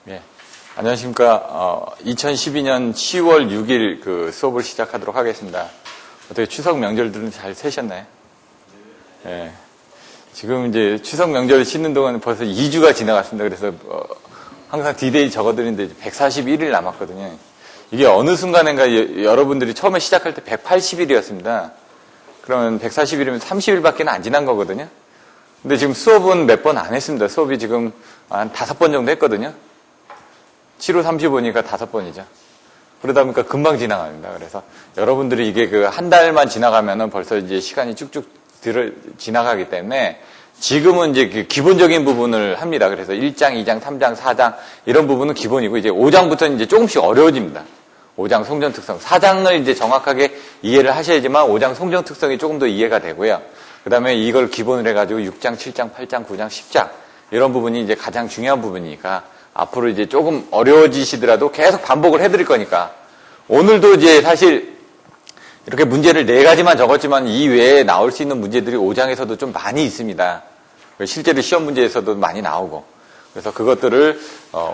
예. 안녕하십니까. 2012년 10월 6일 그 수업을 시작하도록 하겠습니다. 어떻게 추석 명절들은 잘 세셨나요? 예. 지금 이제 추석 명절 쉬는 동안 벌써 2주가 지나갔습니다. 그래서 항상 D-Day 적어드리는데 141일 남았거든요. 이게 어느 순간인가 여러분들이 처음에 시작할 때 180일이었습니다. 그러면 140일이면 30일밖에 안 지난 거거든요. 근데 지금 수업은 몇 번 안 했습니다. 수업이 지금 한 5번 정도 했거든요. 7호 35니까 5번이죠. 그러다 보니까 금방 지나갑니다. 그래서 여러분들이 이게 그 한 달만 지나가면은 벌써 이제 시간이 쭉쭉 지나가기 때문에 지금은 이제 그 기본적인 부분을 합니다. 그래서 1장, 2장, 3장, 4장 이런 부분은 기본이고 이제 5장부터는 이제 조금씩 어려워집니다. 5장 송전 특성. 4장을 이제 정확하게 이해를 하셔야지만 5장 송전 특성이 조금 더 이해가 되고요. 그 다음에 이걸 기본으로 해가지고 6장, 7장, 8장, 9장, 10장 이런 부분이 이제 가장 중요한 부분이니까 앞으로 이제 조금 어려워지시더라도 계속 반복을 해드릴 거니까 오늘도 이제 사실 이렇게 문제를 4가지만 적었지만 이 외에 나올 수 있는 문제들이 5장에서도 좀 많이 있습니다. 실제로 시험 문제에서도 많이 나오고 그래서 그것들을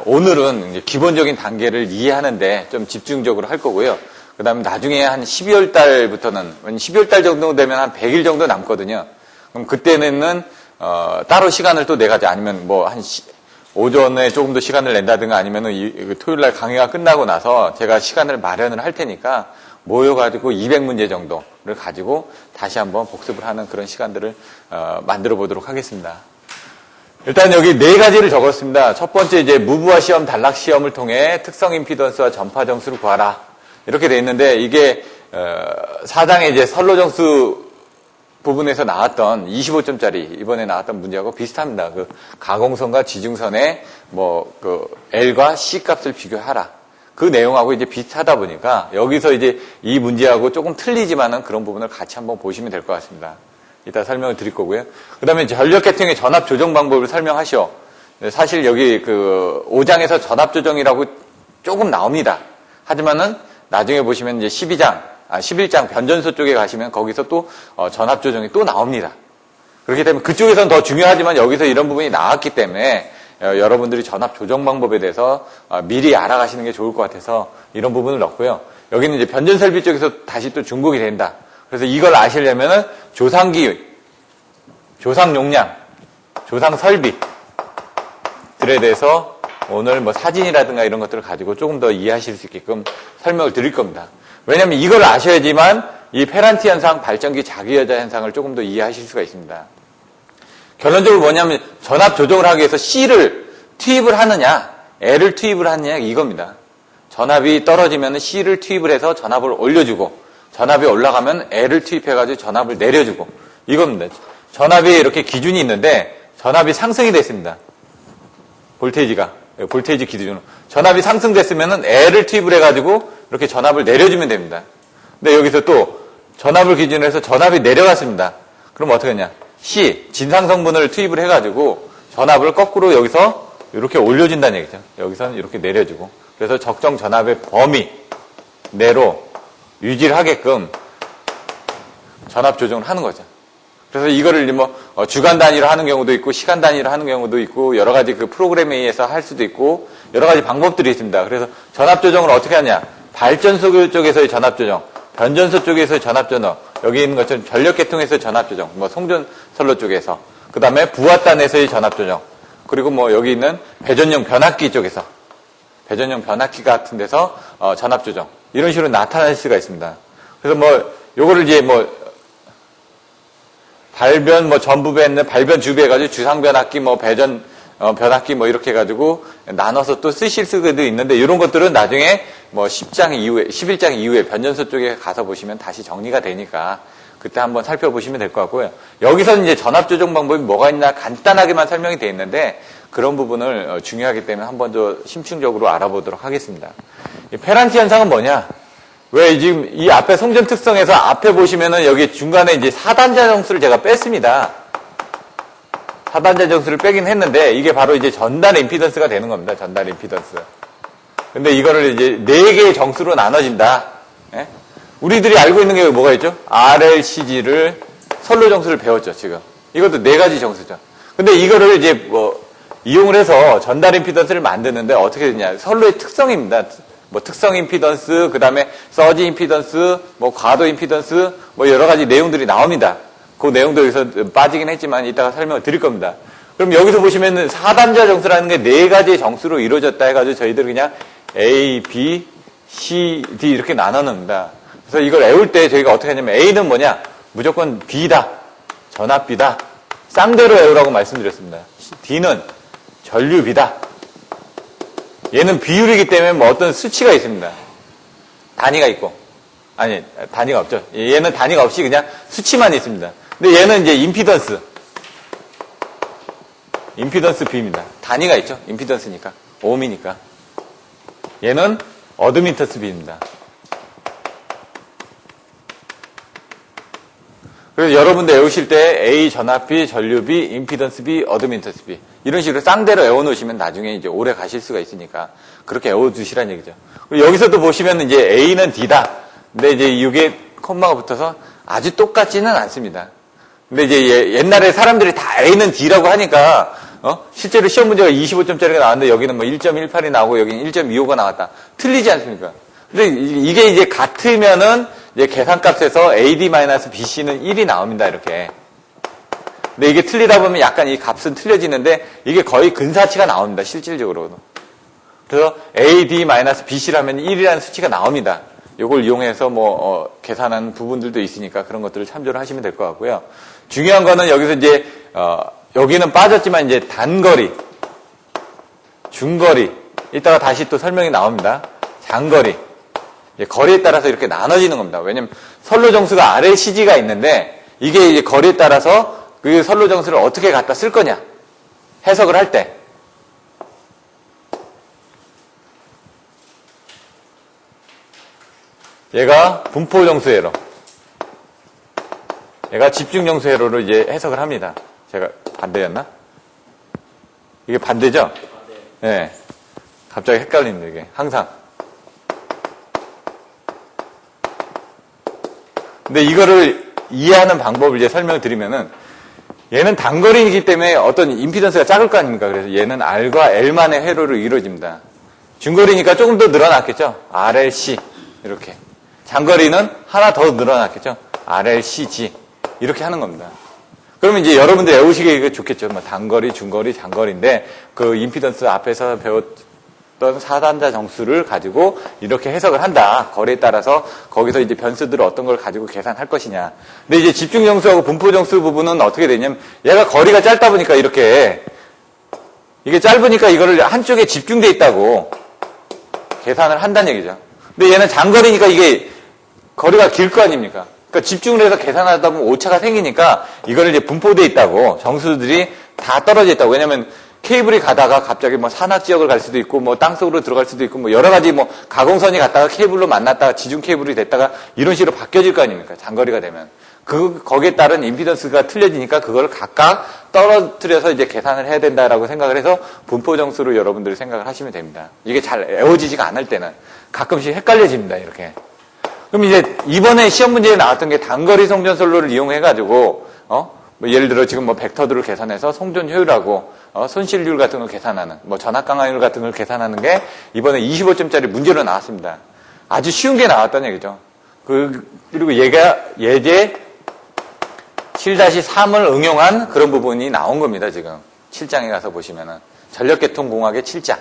오늘은 이제 기본적인 단계를 이해하는데 좀 집중적으로 할 거고요. 그 다음에 나중에 한 12월 달부터는 12월 달 정도 되면 한 100일 정도 남거든요. 그럼 그때는 따로 시간을 또 4가지 아니면 뭐 한 오전에 조금 더 시간을 낸다든가 아니면은 토요일 날 강의가 끝나고 나서 제가 시간을 마련을 할 테니까 모여가지고 200문제 정도를 가지고 다시 한번 복습을 하는 그런 시간들을 만들어 보도록 하겠습니다. 일단 여기 4가지를 적었습니다. 첫 번째 이제 무브화 시험, 단락 시험을 통해 특성 임피던스와 전파 정수를 구하라. 이렇게 돼 있는데 이게 4장의 이제 선로 정수 부분에서 나왔던 25점짜리 이번에 나왔던 문제하고 비슷합니다. 그 가공선과 지중선의 그 L과 C 값을 비교하라. 그 내용하고 이제 비슷하다 보니까 여기서 이제 이 문제하고 조금 틀리지만은 그런 부분을 같이 한번 보시면 될 것 같습니다. 이따 설명을 드릴 거고요. 그 다음에 전력 계통의 전압 조정 방법을 설명하시오. 사실 여기 그 5장에서 전압 조정이라고 조금 나옵니다. 하지만은 나중에 보시면 이제 11장 변전소 쪽에 가시면 거기서 또 전압 조정이 또 나옵니다. 그렇기 때문에 그쪽에서는 더 중요하지만 여기서 이런 부분이 나왔기 때문에 여러분들이 전압 조정 방법에 대해서 미리 알아가시는 게 좋을 것 같아서 이런 부분을 넣고요. 여기는 이제 변전 설비 쪽에서 다시 또 중복이 된다. 그래서 이걸 아시려면은 조상기, 조상 용량, 조상 설비들에 대해서 오늘 뭐 사진이라든가 이런 것들을 가지고 조금 더 이해하실 수 있게끔 설명을 드릴 겁니다. 왜냐하면 이걸 아셔야지만 이 페란티 현상, 발전기 자기여자 현상을 조금 더 이해하실 수가 있습니다. 결론적으로 뭐냐면 전압 조정을 하기 위해서 C를 투입을 하느냐, L을 투입을 하느냐 이겁니다. 전압이 떨어지면 C를 투입을 해서 전압을 올려주고 전압이 올라가면 L을 투입해가지고 전압을 내려주고 이겁니다. 전압이 이렇게 기준이 있는데 전압이 상승이 됐습니다. 볼테이지 기준으로. 전압이 상승됐으면 L을 투입을 해가지고 이렇게 전압을 내려주면 됩니다. 근데 여기서 또 전압을 기준으로 해서 전압이 내려갔습니다. 그럼 어떻게 하냐? C, 진상성분을 투입을 해가지고 전압을 거꾸로 여기서 이렇게 올려준다는 얘기죠. 여기서는 이렇게 내려주고. 그래서 적정 전압의 범위 내로 유지를 하게끔 전압 조정을 하는 거죠. 그래서 이거를 뭐 주간 단위로 하는 경우도 있고 시간 단위로 하는 경우도 있고 여러 가지 그 프로그램에 의해서 할 수도 있고 여러 가지 방법들이 있습니다. 그래서 전압 조정을 어떻게 하냐? 발전소 쪽에서의 전압 조정, 변전소 쪽에서의 전압 조정, 여기 있는 것처럼 전력 계통에서의 전압 조정, 뭐 송전 선로 쪽에서, 그 다음에 부하단에서의 전압 조정, 그리고 뭐 여기 있는 배전용 변압기 쪽에서, 배전용 변압기 같은 데서 전압 조정 이런 식으로 나타날 수가 있습니다. 그래서 뭐 요거를 이제 뭐 발변 뭐 전부배 있는 발변 주배해가지고 주상 변압기 뭐 배전 변압기 뭐 이렇게 해가지고 나눠서 또 쓰실 수도 있는데 이런 것들은 나중에 뭐 10장 이후에 11장 이후에 변전소 쪽에 가서 보시면 다시 정리가 되니까 그때 한번 살펴보시면 될 것 같고요. 여기서는 이제 전압 조정 방법이 뭐가 있나 간단하게만 설명이 되어 있는데 그런 부분을 중요하기 때문에 한번 더 심층적으로 알아보도록 하겠습니다. 이 페란티 현상은 뭐냐? 왜 지금 이 앞에 송전 특성에서 앞에 보시면은 여기 중간에 이제 4단자 정수를 제가 뺐습니다. 4단자 정수를 빼긴 했는데 이게 바로 이제 전달 임피던스가 되는 겁니다. 전달 임피던스. 근데 이거를 이제 4개의 정수로 나눠진다. 예? 우리들이 알고 있는 게 뭐가 있죠? RLCG를 선로 정수를 배웠죠, 지금. 이것도 4가지 정수죠. 근데 이거를 이제 뭐 이용을 해서 전달 임피던스를 만드는데 어떻게 되냐. 선로의 특성입니다. 뭐 특성 임피던스, 그 다음에 서지 임피던스, 뭐 과도 임피던스, 뭐 여러 가지 내용들이 나옵니다. 그 내용도 여기서 빠지긴 했지만 이따가 설명을 드릴 겁니다. 그럼 여기서 보시면은 4단자 정수라는 게 4가지의 정수로 이루어졌다 해가지고 저희들 그냥 A, B, C, D 이렇게 나눠 놓습니다. 그래서 이걸 외울 때 저희가 어떻게 하냐면 A는 뭐냐? 무조건 B다. 전압비다. 쌍대로 외우라고 말씀드렸습니다. D는 전류비다. 얘는 비율이기 때문에 뭐 어떤 수치가 있습니다. 단위가 있고. 아니, 단위가 없죠. 얘는 단위가 없이 그냥 수치만 있습니다. 근데 얘는 이제 임피던스 B입니다. 단위가 있죠. 임피던스니까. ohm이니까. 얘는 어드미턴스 B입니다. 그래서 여러분들 외우실 때 A 전압비, 전류비, 임피던스 B, 어드미턴스 B 이런 식으로 쌍대로 외워놓으시면 나중에 이제 오래 가실 수가 있으니까 그렇게 외워두시라는 얘기죠. 그리고 여기서도 보시면 이제 A는 D다. 근데 이제 이게 콤마가 붙어서 아주 똑같지는 않습니다. 근데 이제 옛날에 사람들이 다 A는 D라고 하니까 실제로 시험 문제가 25점짜리가 나왔는데 여기는 뭐 1.18이 나오고 여기는 1.25가 나왔다. 틀리지 않습니까? 근데 이게 이제 같으면은 이제 계산값에서 AD-BC는 1이 나옵니다. 이렇게. 근데 이게 틀리다 보면 약간 이 값은 틀려지는데 이게 거의 근사치가 나옵니다. 실질적으로도. 그래서 AD-BC라면 1이라는 수치가 나옵니다. 이걸 이용해서 계산하는 부분들도 있으니까 그런 것들을 참조를 하시면 될 것 같고요. 중요한 거는 여기서 이제 여기는 빠졌지만 이제 단거리, 중거리, 이따가 다시 또 설명이 나옵니다. 장거리. 거리에 따라서 이렇게 나눠지는 겁니다. 왜냐면 선로 정수가 RLCG가 있는데 이게 이제 거리에 따라서 그 선로 정수를 어떻게 갖다 쓸 거냐 해석을 할 때 얘가 분포 정수 회로, 얘가 집중 정수 회로로 이제 해석을 합니다. 제가 반대였나? 이게 반대죠? 네. 갑자기 헷갈립니다. 이게 항상. 근데 이거를 이해하는 방법을 이제 설명을 드리면은 얘는 단거리이기 때문에 어떤 임피던스가 작을 거 아닙니까? 그래서 얘는 R과 L만의 회로로 이루어집니다. 중거리니까 조금 더 늘어났겠죠? RLC 이렇게. 장거리는 하나 더 늘어났겠죠? RLCG 이렇게 하는 겁니다. 그러면 이제 여러분들 외우시기 좋겠죠? 뭐 단거리, 중거리, 장거리인데 그 임피던스 앞에서 배웠던 4단자 정수를 가지고 이렇게 해석을 한다. 거리에 따라서 거기서 이제 변수들을 어떤 걸 가지고 계산할 것이냐. 근데 이제 집중 정수하고 분포 정수 부분은 어떻게 되냐면 얘가 거리가 짧다 보니까 이렇게 이게 짧으니까 이거를 한쪽에 집중돼 있다고 계산을 한다는 얘기죠. 근데 얘는 장거리니까 이게 거리가 길 거 아닙니까? 그러니까 집중을 해서 계산하다 보면 오차가 생기니까 이거를 이제 분포돼 있다고 정수들이 다 떨어져 있다고. 왜냐면 케이블이 가다가 갑자기 뭐 산악 지역을 갈 수도 있고 뭐 땅속으로 들어갈 수도 있고 뭐 여러 가지 뭐 가공선이 갔다가 케이블로 만났다가 지중 케이블이 됐다가 이런 식으로 바뀌어질 거 아닙니까? 장거리가 되면. 거기에 따른 임피던스가 틀려지니까 그걸 각각 떨어뜨려서 이제 계산을 해야 된다라고 생각을 해서 분포 정수로 여러분들이 생각을 하시면 됩니다. 이게 잘 외워지지가 않을 때는 가끔씩 헷갈려집니다. 이렇게. 그럼 이제 이번에 시험 문제에 나왔던 게 단거리 송전 선로를 이용해가지고 뭐 예를 들어 지금 뭐 벡터들을 계산해서 송전 효율하고 손실률 같은 걸 계산하는 뭐 전압 강화율 같은 걸 계산하는 게 이번에 25점짜리 문제로 나왔습니다. 아주 쉬운 게 나왔다는 얘기죠. 그리고 얘가 예제 7-3을 응용한 그런 부분이 나온 겁니다. 지금 7장에 가서 보시면은 전력계통공학의 7장.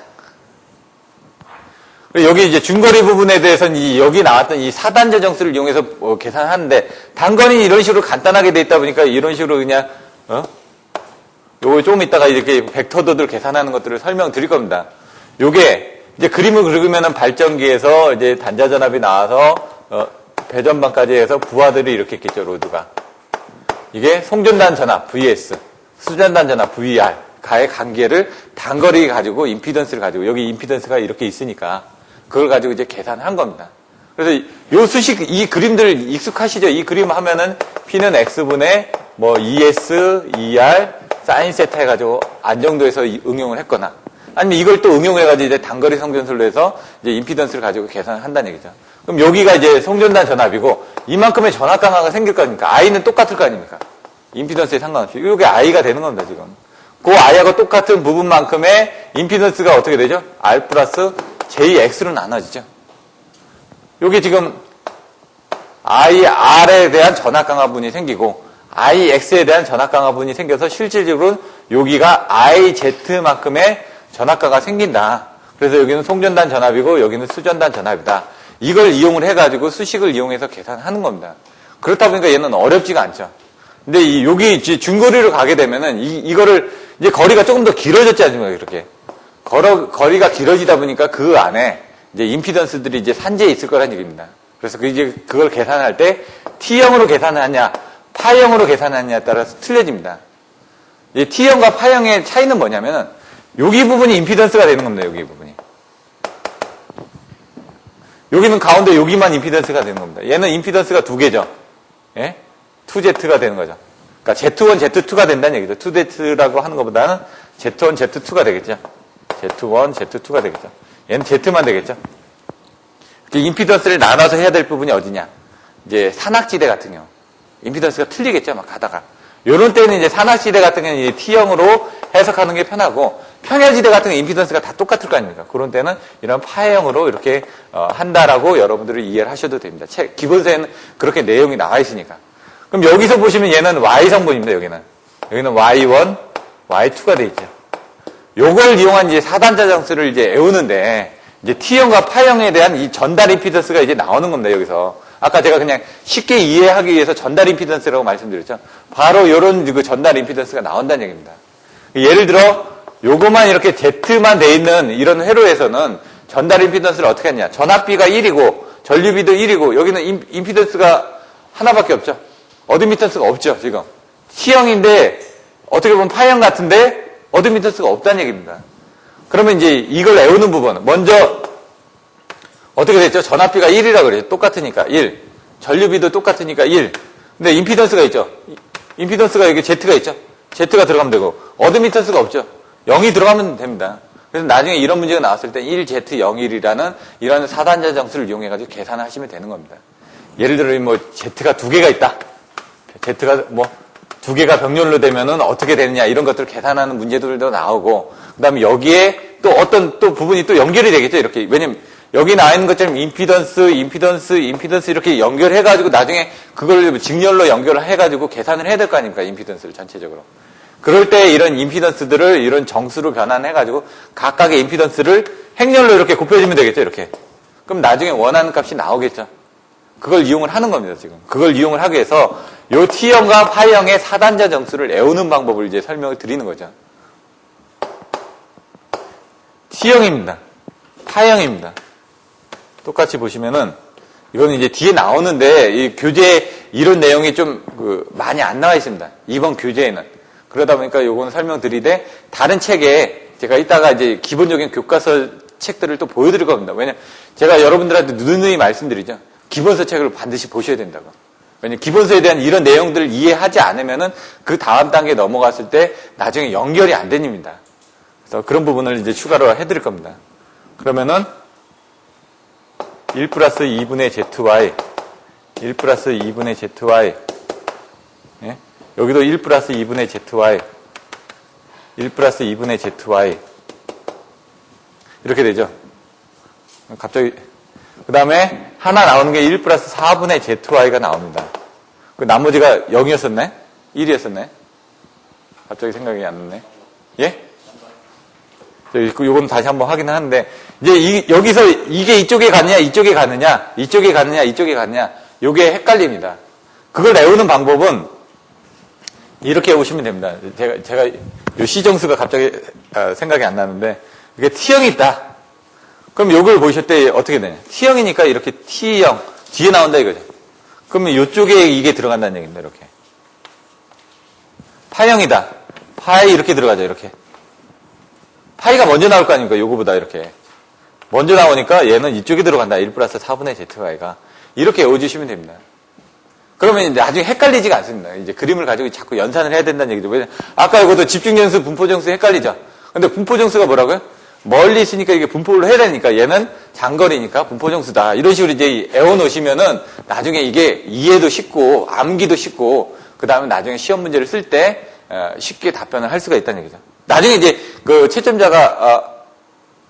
여기 이제 중거리 부분에 대해서는 여기 나왔던 이 4단자 정수를 이용해서 계산하는데 단거리는 이런 식으로 간단하게 돼 있다 보니까 이런 식으로 그냥 요거 조금 있다가 이렇게 벡터도들 계산하는 것들을 설명드릴 겁니다. 요게 이제 그림을 그리면은 발전기에서 이제 단자 전압이 나와서 배전반까지 해서 부하들이 이렇게 있겠죠. 로드가. 이게 송전단 전압 VS, 수전단 전압 VR 가의 관계를 단거리 가지고 임피던스를 가지고 여기 임피던스가 이렇게 있으니까 그걸 가지고 이제 계산한 겁니다. 그래서 요 수식, 이 그림들 익숙하시죠? 이 그림 하면은 P는 X분의 뭐 ES, ER, 사인 세타 해가지고 안정도에서 응용을 했거나 아니면 이걸 또 응용해가지고 이제 단거리 송전술로 해서 이제 임피던스를 가지고 계산을 한다는 얘기죠. 그럼 여기가 이제 송전단 전압이고 이만큼의 전압 강화가 생길 거 아닙니까? I는 똑같을 거 아닙니까? 임피던스에 상관없이. 이게 I가 되는 겁니다, 지금. 그 I하고 똑같은 부분만큼의 임피던스가 어떻게 되죠? R 플러스 JX로 나눠지죠. 여기 지금 IR에 대한 전압강화분이 생기고 IX에 대한 전압강화분이 생겨서 실질적으로는 여기가 IZ만큼의 전압가가 생긴다. 그래서 여기는 송전단 전압이고 여기는 수전단 전압이다. 이걸 이용을 해가지고 수식을 이용해서 계산하는 겁니다. 그렇다 보니까 얘는 어렵지가 않죠. 근데 여기 이제 중거리로 가게 되면은 이거를 이제 거리가 조금 더 길어졌지 않습니까? 이렇게 거리가 길어지다 보니까 그 안에 이제 임피던스들이 이제 산재에 있을 거란 얘기입니다. 그래서 이제 그걸 계산할 때 T형으로 계산하냐, 파형으로 계산하냐에 따라서 틀려집니다. 이 T형과 파형의 차이는 뭐냐면은 여기 부분이 임피던스가 되는 겁니다. 여기 부분이. 여기는 가운데 여기만 임피던스가 되는 겁니다. 얘는 임피던스가 두 개죠. 예? 2Z가 되는 거죠. 그러니까 Z1, Z2가 된다는 얘기죠. 2Z라고 하는 것보다는 Z1, Z2가 되겠죠. Z1, Z2가 되겠죠. 얘는 Z만 되겠죠. 임피던스를 나눠서 해야 될 부분이 어디냐. 이제 산악지대 같은 경우. 임피던스가 틀리겠죠. 막 가다가. 요런 때는 이제 산악지대 같은 경우는 이제 T형으로 해석하는 게 편하고, 평야지대 같은 경우 임피던스가 다 똑같을 거 아닙니까? 그런 때는 이런 파형으로 이렇게 한다라고 여러분들이 이해를 하셔도 됩니다. 기본서에는 그렇게 내용이 나와 있으니까. 그럼 여기서 보시면 얘는 Y 성분입니다. 여기는 Y1, Y2가 돼 있죠. 요걸 이용한 이제 사단자 정수를 이제 외우는데 이제 T형과 파형에 대한 이 전달 임피던스가 이제 나오는 겁니다. 여기서 아까 제가 그냥 쉽게 이해하기 위해서 전달 임피던스라고 말씀드렸죠. 바로 요런 그 전달 임피던스가 나온다는 얘기입니다. 예를 들어 요거만 이렇게 Z만 돼 있는 이런 회로에서는 전달 임피던스를 어떻게 하냐. 전압비가 1이고 전류비도 1이고 여기는 임피던스가 하나밖에 없죠. 어드미턴스가 없죠. 지금 T형인데 어떻게 보면 파형 같은데 어드미턴스가 없다는 얘기입니다. 그러면 이제 이걸 외우는 부분 먼저 어떻게 됐죠? 전압비가 1이라고 그래요. 똑같으니까 1. 전류비도 똑같으니까 1. 근데 임피던스가 있죠. 임피던스가 여기 Z가 있죠. Z가 들어가면 되고 어드미턴스가 없죠. 0이 들어가면 됩니다. 그래서 나중에 이런 문제가 나왔을 때 1Z01이라는 이런 사단자 정수를 이용해가지고 계산을 하시면 되는 겁니다. 예를 들어 뭐 Z가 두 개가 있다. Z가 뭐 두 개가 병렬로 되면은 어떻게 되느냐 이런 것들을 계산하는 문제들도 나오고 그다음에 여기에 또 어떤 또 부분이 또 연결이 되겠죠. 이렇게 왜냐면 여기 나와 있는 것처럼 임피던스 이렇게 연결해가지고 나중에 그걸 직렬로 연결해가지고 계산을 해야 될 거 아닙니까? 임피던스를 전체적으로. 그럴 때 이런 임피던스들을 이런 정수로 변환해가지고 각각의 임피던스를 행렬로 이렇게 곱해주면 되겠죠. 이렇게. 그럼 나중에 원하는 값이 나오겠죠. 그걸 이용을 하는 겁니다. 지금. 그걸 이용을 하기 위해서 요 T형과 파형의 사단자 정수를 외우는 방법을 이제 설명을 드리는 거죠. T형입니다. 파형입니다. 똑같이 보시면은 이거는 이제 뒤에 나오는데 이 교재 이런 내용이 좀 많이 안 나와 있습니다. 이번 교재에는. 그러다 보니까 요거는 설명드리되 다른 책에 제가 이따가 이제 기본적인 교과서 책들을 또 보여드릴 겁니다. 왜냐면 제가 여러분들한테 누누이 말씀드리죠. 기본서 책을 반드시 보셔야 된다고. 왜냐면 기본서에 대한 이런 내용들을 이해하지 않으면은 그 다음 단계에 넘어갔을 때 나중에 연결이 안 됩니다. 그래서 그런 부분을 이제 추가로 해드릴 겁니다. 그러면은 1 플러스 2분의 ZY 1 플러스 2분의 ZY 예? 여기도 1 플러스 2분의 ZY 1 플러스 2분의 ZY 이렇게 되죠. 갑자기 그 다음에 하나 나오는 게 1 플러스 4분의 ZY가 나옵니다. 그 나머지가 0이었었네? 1이었었네? 갑자기 생각이 안 나네. 예? 요건 다시 한번 확인하는데 이제 여기서 이게 이쪽에 가느냐 이쪽에 가느냐 이쪽에 가느냐 이쪽에 가느냐 요게 헷갈립니다. 그걸 외우는 방법은 이렇게 외우시면 됩니다. 제가 요 시정수가 갑자기 생각이 안 나는데 이게 T형이 있다. 그럼 요걸 보실 때 어떻게 되냐. T형이니까 이렇게 T형 뒤에 나온다 이거죠. 그러면 요쪽에 이게 들어간다는 얘기입니다. 이렇게. 파형이다. 파이 이렇게 들어가죠. 이렇게. 파이가 먼저 나올 거 아닙니까? 요거보다 이렇게. 먼저 나오니까 얘는 이쪽에 들어간다. 1 플러스 4분의 ZY가. 이렇게 외워주시면 됩니다. 그러면 이제 나중에 헷갈리지가 않습니다. 이제 그림을 가지고 자꾸 연산을 해야 된다는 얘기죠. 왜냐면 아까 이것도 집중정수, 분포정수 헷갈리죠. 근데 분포정수가 뭐라고요? 멀리 있으니까 이게 분포를 해야 되니까 얘는 장거리니까 분포정수다. 이런 식으로 이제 외워놓으시면은 나중에 이게 이해도 쉽고 암기도 쉽고 그 다음에 나중에 시험 문제를 쓸 때 쉽게 답변을 할 수가 있다는 얘기죠. 나중에 이제 그 채점자가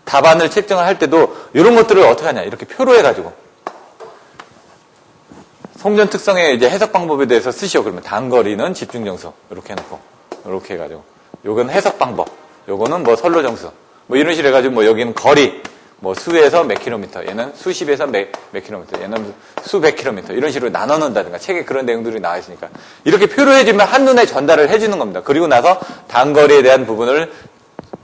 답안을 채점을 할 때도 이런 것들을 어떻게 하냐. 이렇게 표로 해가지고. 송전 특성의 이제 해석 방법에 대해서 쓰시오. 그러면 단거리는 집중정수. 이렇게 해놓고. 이렇게 해가지고. 요건 해석 방법. 요거는 뭐 선로정수. 뭐 이런 식으로 해가지고 뭐 여기는 거리. 뭐 수에서 몇 킬로미터. 얘는 수십에서 몇 킬로미터. 얘는 수백 킬로미터. 이런 식으로 나눠 놓는다든가. 책에 그런 내용들이 나와 있으니까. 이렇게 표로 해주면 한눈에 전달을 해주는 겁니다. 그리고 나서 단거리에 대한 부분을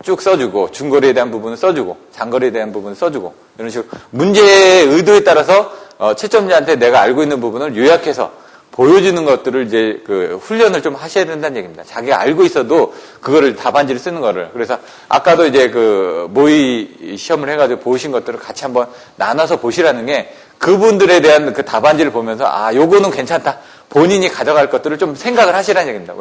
쭉 써주고, 중거리에 대한 부분을 써주고, 장거리에 대한 부분을 써주고, 이런 식으로 문제의 의도에 따라서 채점자한테 내가 알고 있는 부분을 요약해서 보여주는 것들을 이제 그 훈련을 좀 하셔야 된다는 얘기입니다. 자기가 알고 있어도 그거를 답안지를 쓰는 거를. 그래서 아까도 이제 그 모의 시험을 해가지고 보신 것들을 같이 한번 나눠서 보시라는 게 그분들에 대한 그 답안지를 보면서 요거는 괜찮다. 본인이 가져갈 것들을 좀 생각을 하시라는 얘기입니다.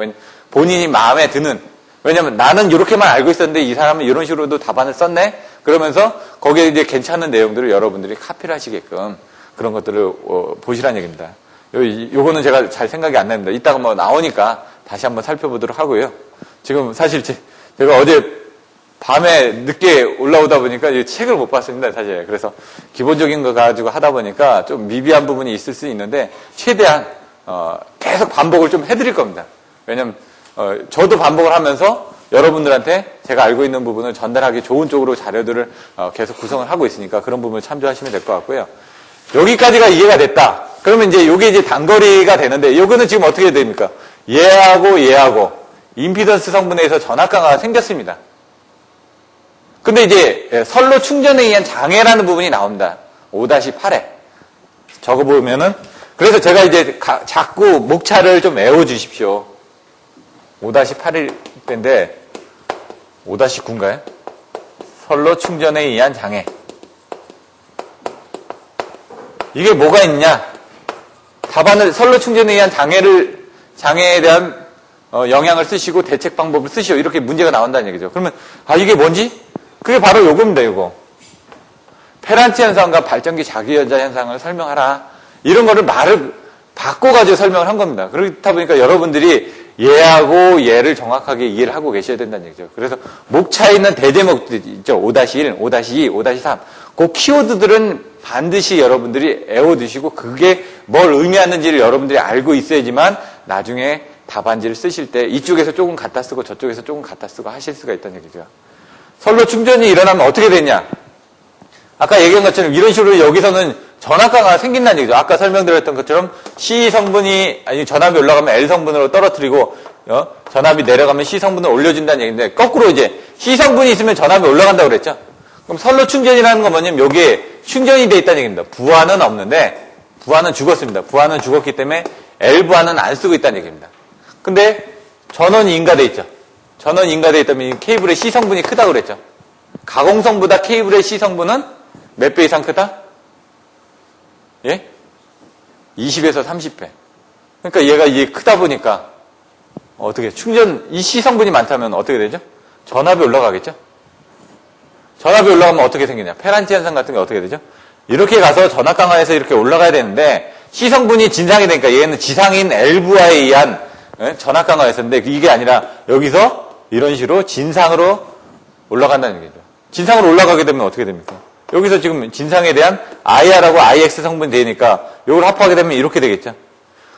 본인이 마음에 드는. 왜냐면 나는 이렇게만 알고 있었는데 이 사람은 이런 식으로도 답안을 썼네? 그러면서 거기에 이제 괜찮은 내용들을 여러분들이 카피를 하시게끔 그런 것들을 보시라는 얘기입니다. 요거는 제가 잘 생각이 안 납니다. 이따가 뭐 나오니까 다시 한번 살펴보도록 하고요. 지금 사실 제가 어제 밤에 늦게 올라오다 보니까 이 책을 못 봤습니다, 사실. 그래서 기본적인 거 가지고 하다 보니까 좀 미비한 부분이 있을 수 있는데 최대한 계속 반복을 좀 해드릴 겁니다. 왜냐면 저도 반복을 하면서 여러분들한테 제가 알고 있는 부분을 전달하기 좋은 쪽으로 자료들을 계속 구성을 하고 있으니까 그런 부분을 참조하시면 될 것 같고요. 여기까지가 이해가 됐다. 그러면 이제 이게 이제 단거리가 되는데 요거는 지금 어떻게 됩니까? 얘하고 임피던스 성분에 의해서 전압강화가 생겼습니다. 근데 이제 선로 충전에 의한 장애라는 부분이 나옵니다. 5-8에 적어보면은 그래서 제가 이제 자꾸 목차를 좀 외워주십시오. 5-8일 때인데 5-9인가요? 선로 충전에 의한 장애. 이게 뭐가 있냐? 답안을 선로 충전에 의한 장애에 대한 영향을 쓰시고 대책 방법을 쓰시오. 이렇게 문제가 나온다는 얘기죠. 그러면 이게 뭔지? 그게 바로 요겁니다. 요거. 페란치 현상과 발전기 자기연자 현상을 설명하라. 이런 거를 말을 바꿔가지고 설명을 한 겁니다. 그렇다 보니까 여러분들이 얘하고 얘를 정확하게 이해를 하고 계셔야 된다는 얘기죠. 그래서 목차에 있는 대제목들이 있죠. 5-1, 5-2, 5-3. 그 키워드들은 반드시 여러분들이 애워두시고 그게 뭘 의미하는지를 여러분들이 알고 있어야지만 나중에 답안지를 쓰실 때 이쪽에서 조금 갖다 쓰고 저쪽에서 조금 갖다 쓰고 하실 수가 있다는 얘기죠. 선로 충전이 일어나면 어떻게 되냐? 아까 얘기한 것처럼 이런 식으로 여기서는 전압강화가 생긴다는 얘기죠. 아까 설명드렸던 것처럼 C 성분이 전압이 올라가면 L 성분으로 떨어뜨리고 전압이 내려가면 C 성분을 올려준다는 얘기인데 거꾸로 이제 C 성분이 있으면 전압이 올라간다고 그랬죠. 그럼 선로 충전이라는 건 뭐냐면 여기에 충전이 돼 있다는 얘기입니다. 부하는 없는데 부하는 죽었습니다. 부하는 죽었기 때문에 L 부하는 안 쓰고 있다는 얘기입니다. 근데 전원이 인가돼 있죠. 전원이 인가돼 있다면 이 케이블의 C 성분이 크다고 그랬죠. 가공성보다 케이블의 C 성분은 몇 배 이상 크다? 예? 20에서 30배. 그러니까 얘가 이게 크다 보니까 어떻게 이 C 성분이 많다면 어떻게 되죠? 전압이 올라가겠죠? 전압이 올라가면 어떻게 생기냐? 페란치 현상 같은 게 어떻게 되죠? 이렇게 가서 전압 강화해서 이렇게 올라가야 되는데 C 성분이 진상이 되니까 얘는 지상인 L부하에 의한 전압 강화였었는데 이게 아니라 여기서 이런 식으로 진상으로 올라간다는 얘기죠. 진상으로 올라가게 되면 어떻게 됩니까? 여기서 지금 진상에 대한 IR하고 IX 성분이 되니까 이걸 합하게 되면 이렇게 되겠죠.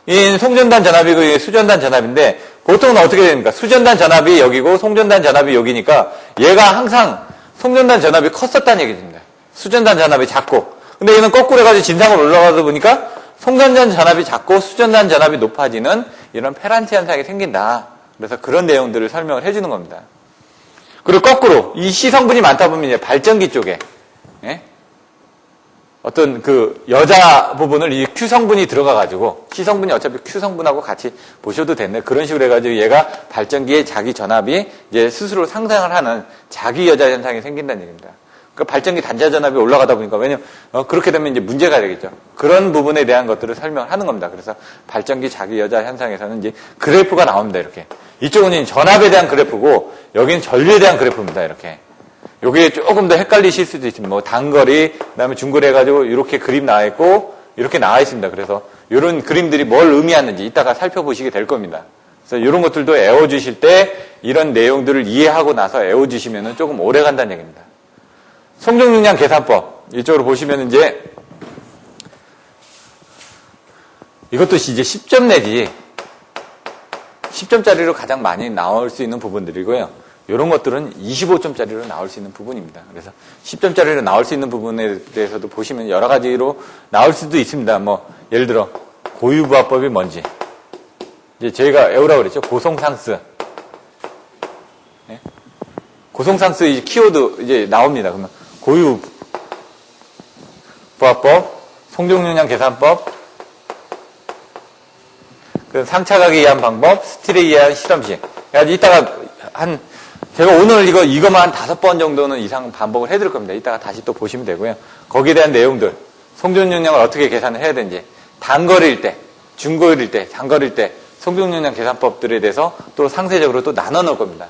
이 송전단 전압이고 이게 수전단 전압인데 보통은 어떻게 됩니까? 수전단 전압이 여기고 송전단 전압이 여기니까 얘가 항상 송전단 전압이 컸었다는 얘기입니다. 수전단 전압이 작고. 근데 얘는 거꾸로 해가지고 진상으로 올라가다 보니까 송전단 전압이 작고 수전단 전압이 높아지는 이런 페란치 현상이 생긴다. 그래서 그런 내용들을 설명을 해주는 겁니다. 그리고 거꾸로 이 C 성분이 많다 보면 이제 발전기 쪽에 어떤 그 여자 부분을 이 Q 성분이 들어가가지고 C 성분이 어차피 Q 성분하고 같이 보셔도 됐네. 그런 식으로 해가지고 얘가 발전기의 자기 전압이 이제 스스로 상승을 하는 자기 여자 현상이 생긴다는 얘기입니다. 그 발전기 단자 전압이 올라가다 보니까 왜냐면 그렇게 되면 이제 문제가 되겠죠. 그런 부분에 대한 것들을 설명하는 겁니다. 그래서 발전기 자기 여자 현상에서는 이제 그래프가 나옵니다. 이렇게 이쪽은 전압에 대한 그래프고 여기는 전류에 대한 그래프입니다. 이렇게. 여기에 조금 더 헷갈리실 수도 있습니다. 뭐 단거리, 그다음에 중거리 해가지고 이렇게 그림 나와 있고 이렇게 나와 있습니다. 그래서 이런 그림들이 뭘 의미하는지 이따가 살펴보시게 될 겁니다. 그래서 이런 것들도 외워주실 때 이런 내용들을 이해하고 나서 외워주시면 조금 오래 간다는 얘기입니다. 성종용량 계산법 이쪽으로 보시면 이제 이것도 이제 10점 내지 10점짜리로 가장 많이 나올 수 있는 부분들이고요. 이런 것들은 25점짜리로 나올 수 있는 부분입니다. 그래서 10점짜리로 나올 수 있는 부분에 대해서도 보시면 여러 가지로 나올 수도 있습니다. 뭐 예를 들어 고유부합법이 뭔지 이제 저희가 외우라고 그랬죠. 고성상스. 네? 고성상스 이제 키워드 이제 나옵니다. 그러면 고유부합법, 성종용량 계산법, 그 상차각에 의한 방법, 스틸에 의한 실험식. 그래가지고 이따가 제가 오늘 이거만 5번 정도는 이상 반복을 해드릴 겁니다. 이따가 다시 또 보시면 되고요. 거기에 대한 내용들, 성종용량을 어떻게 계산을 해야 되는지, 단거리일 때, 중거리일 때, 장거리일 때, 성종용량 계산법들에 대해서 또 상세적으로 또 나눠 놓을 겁니다.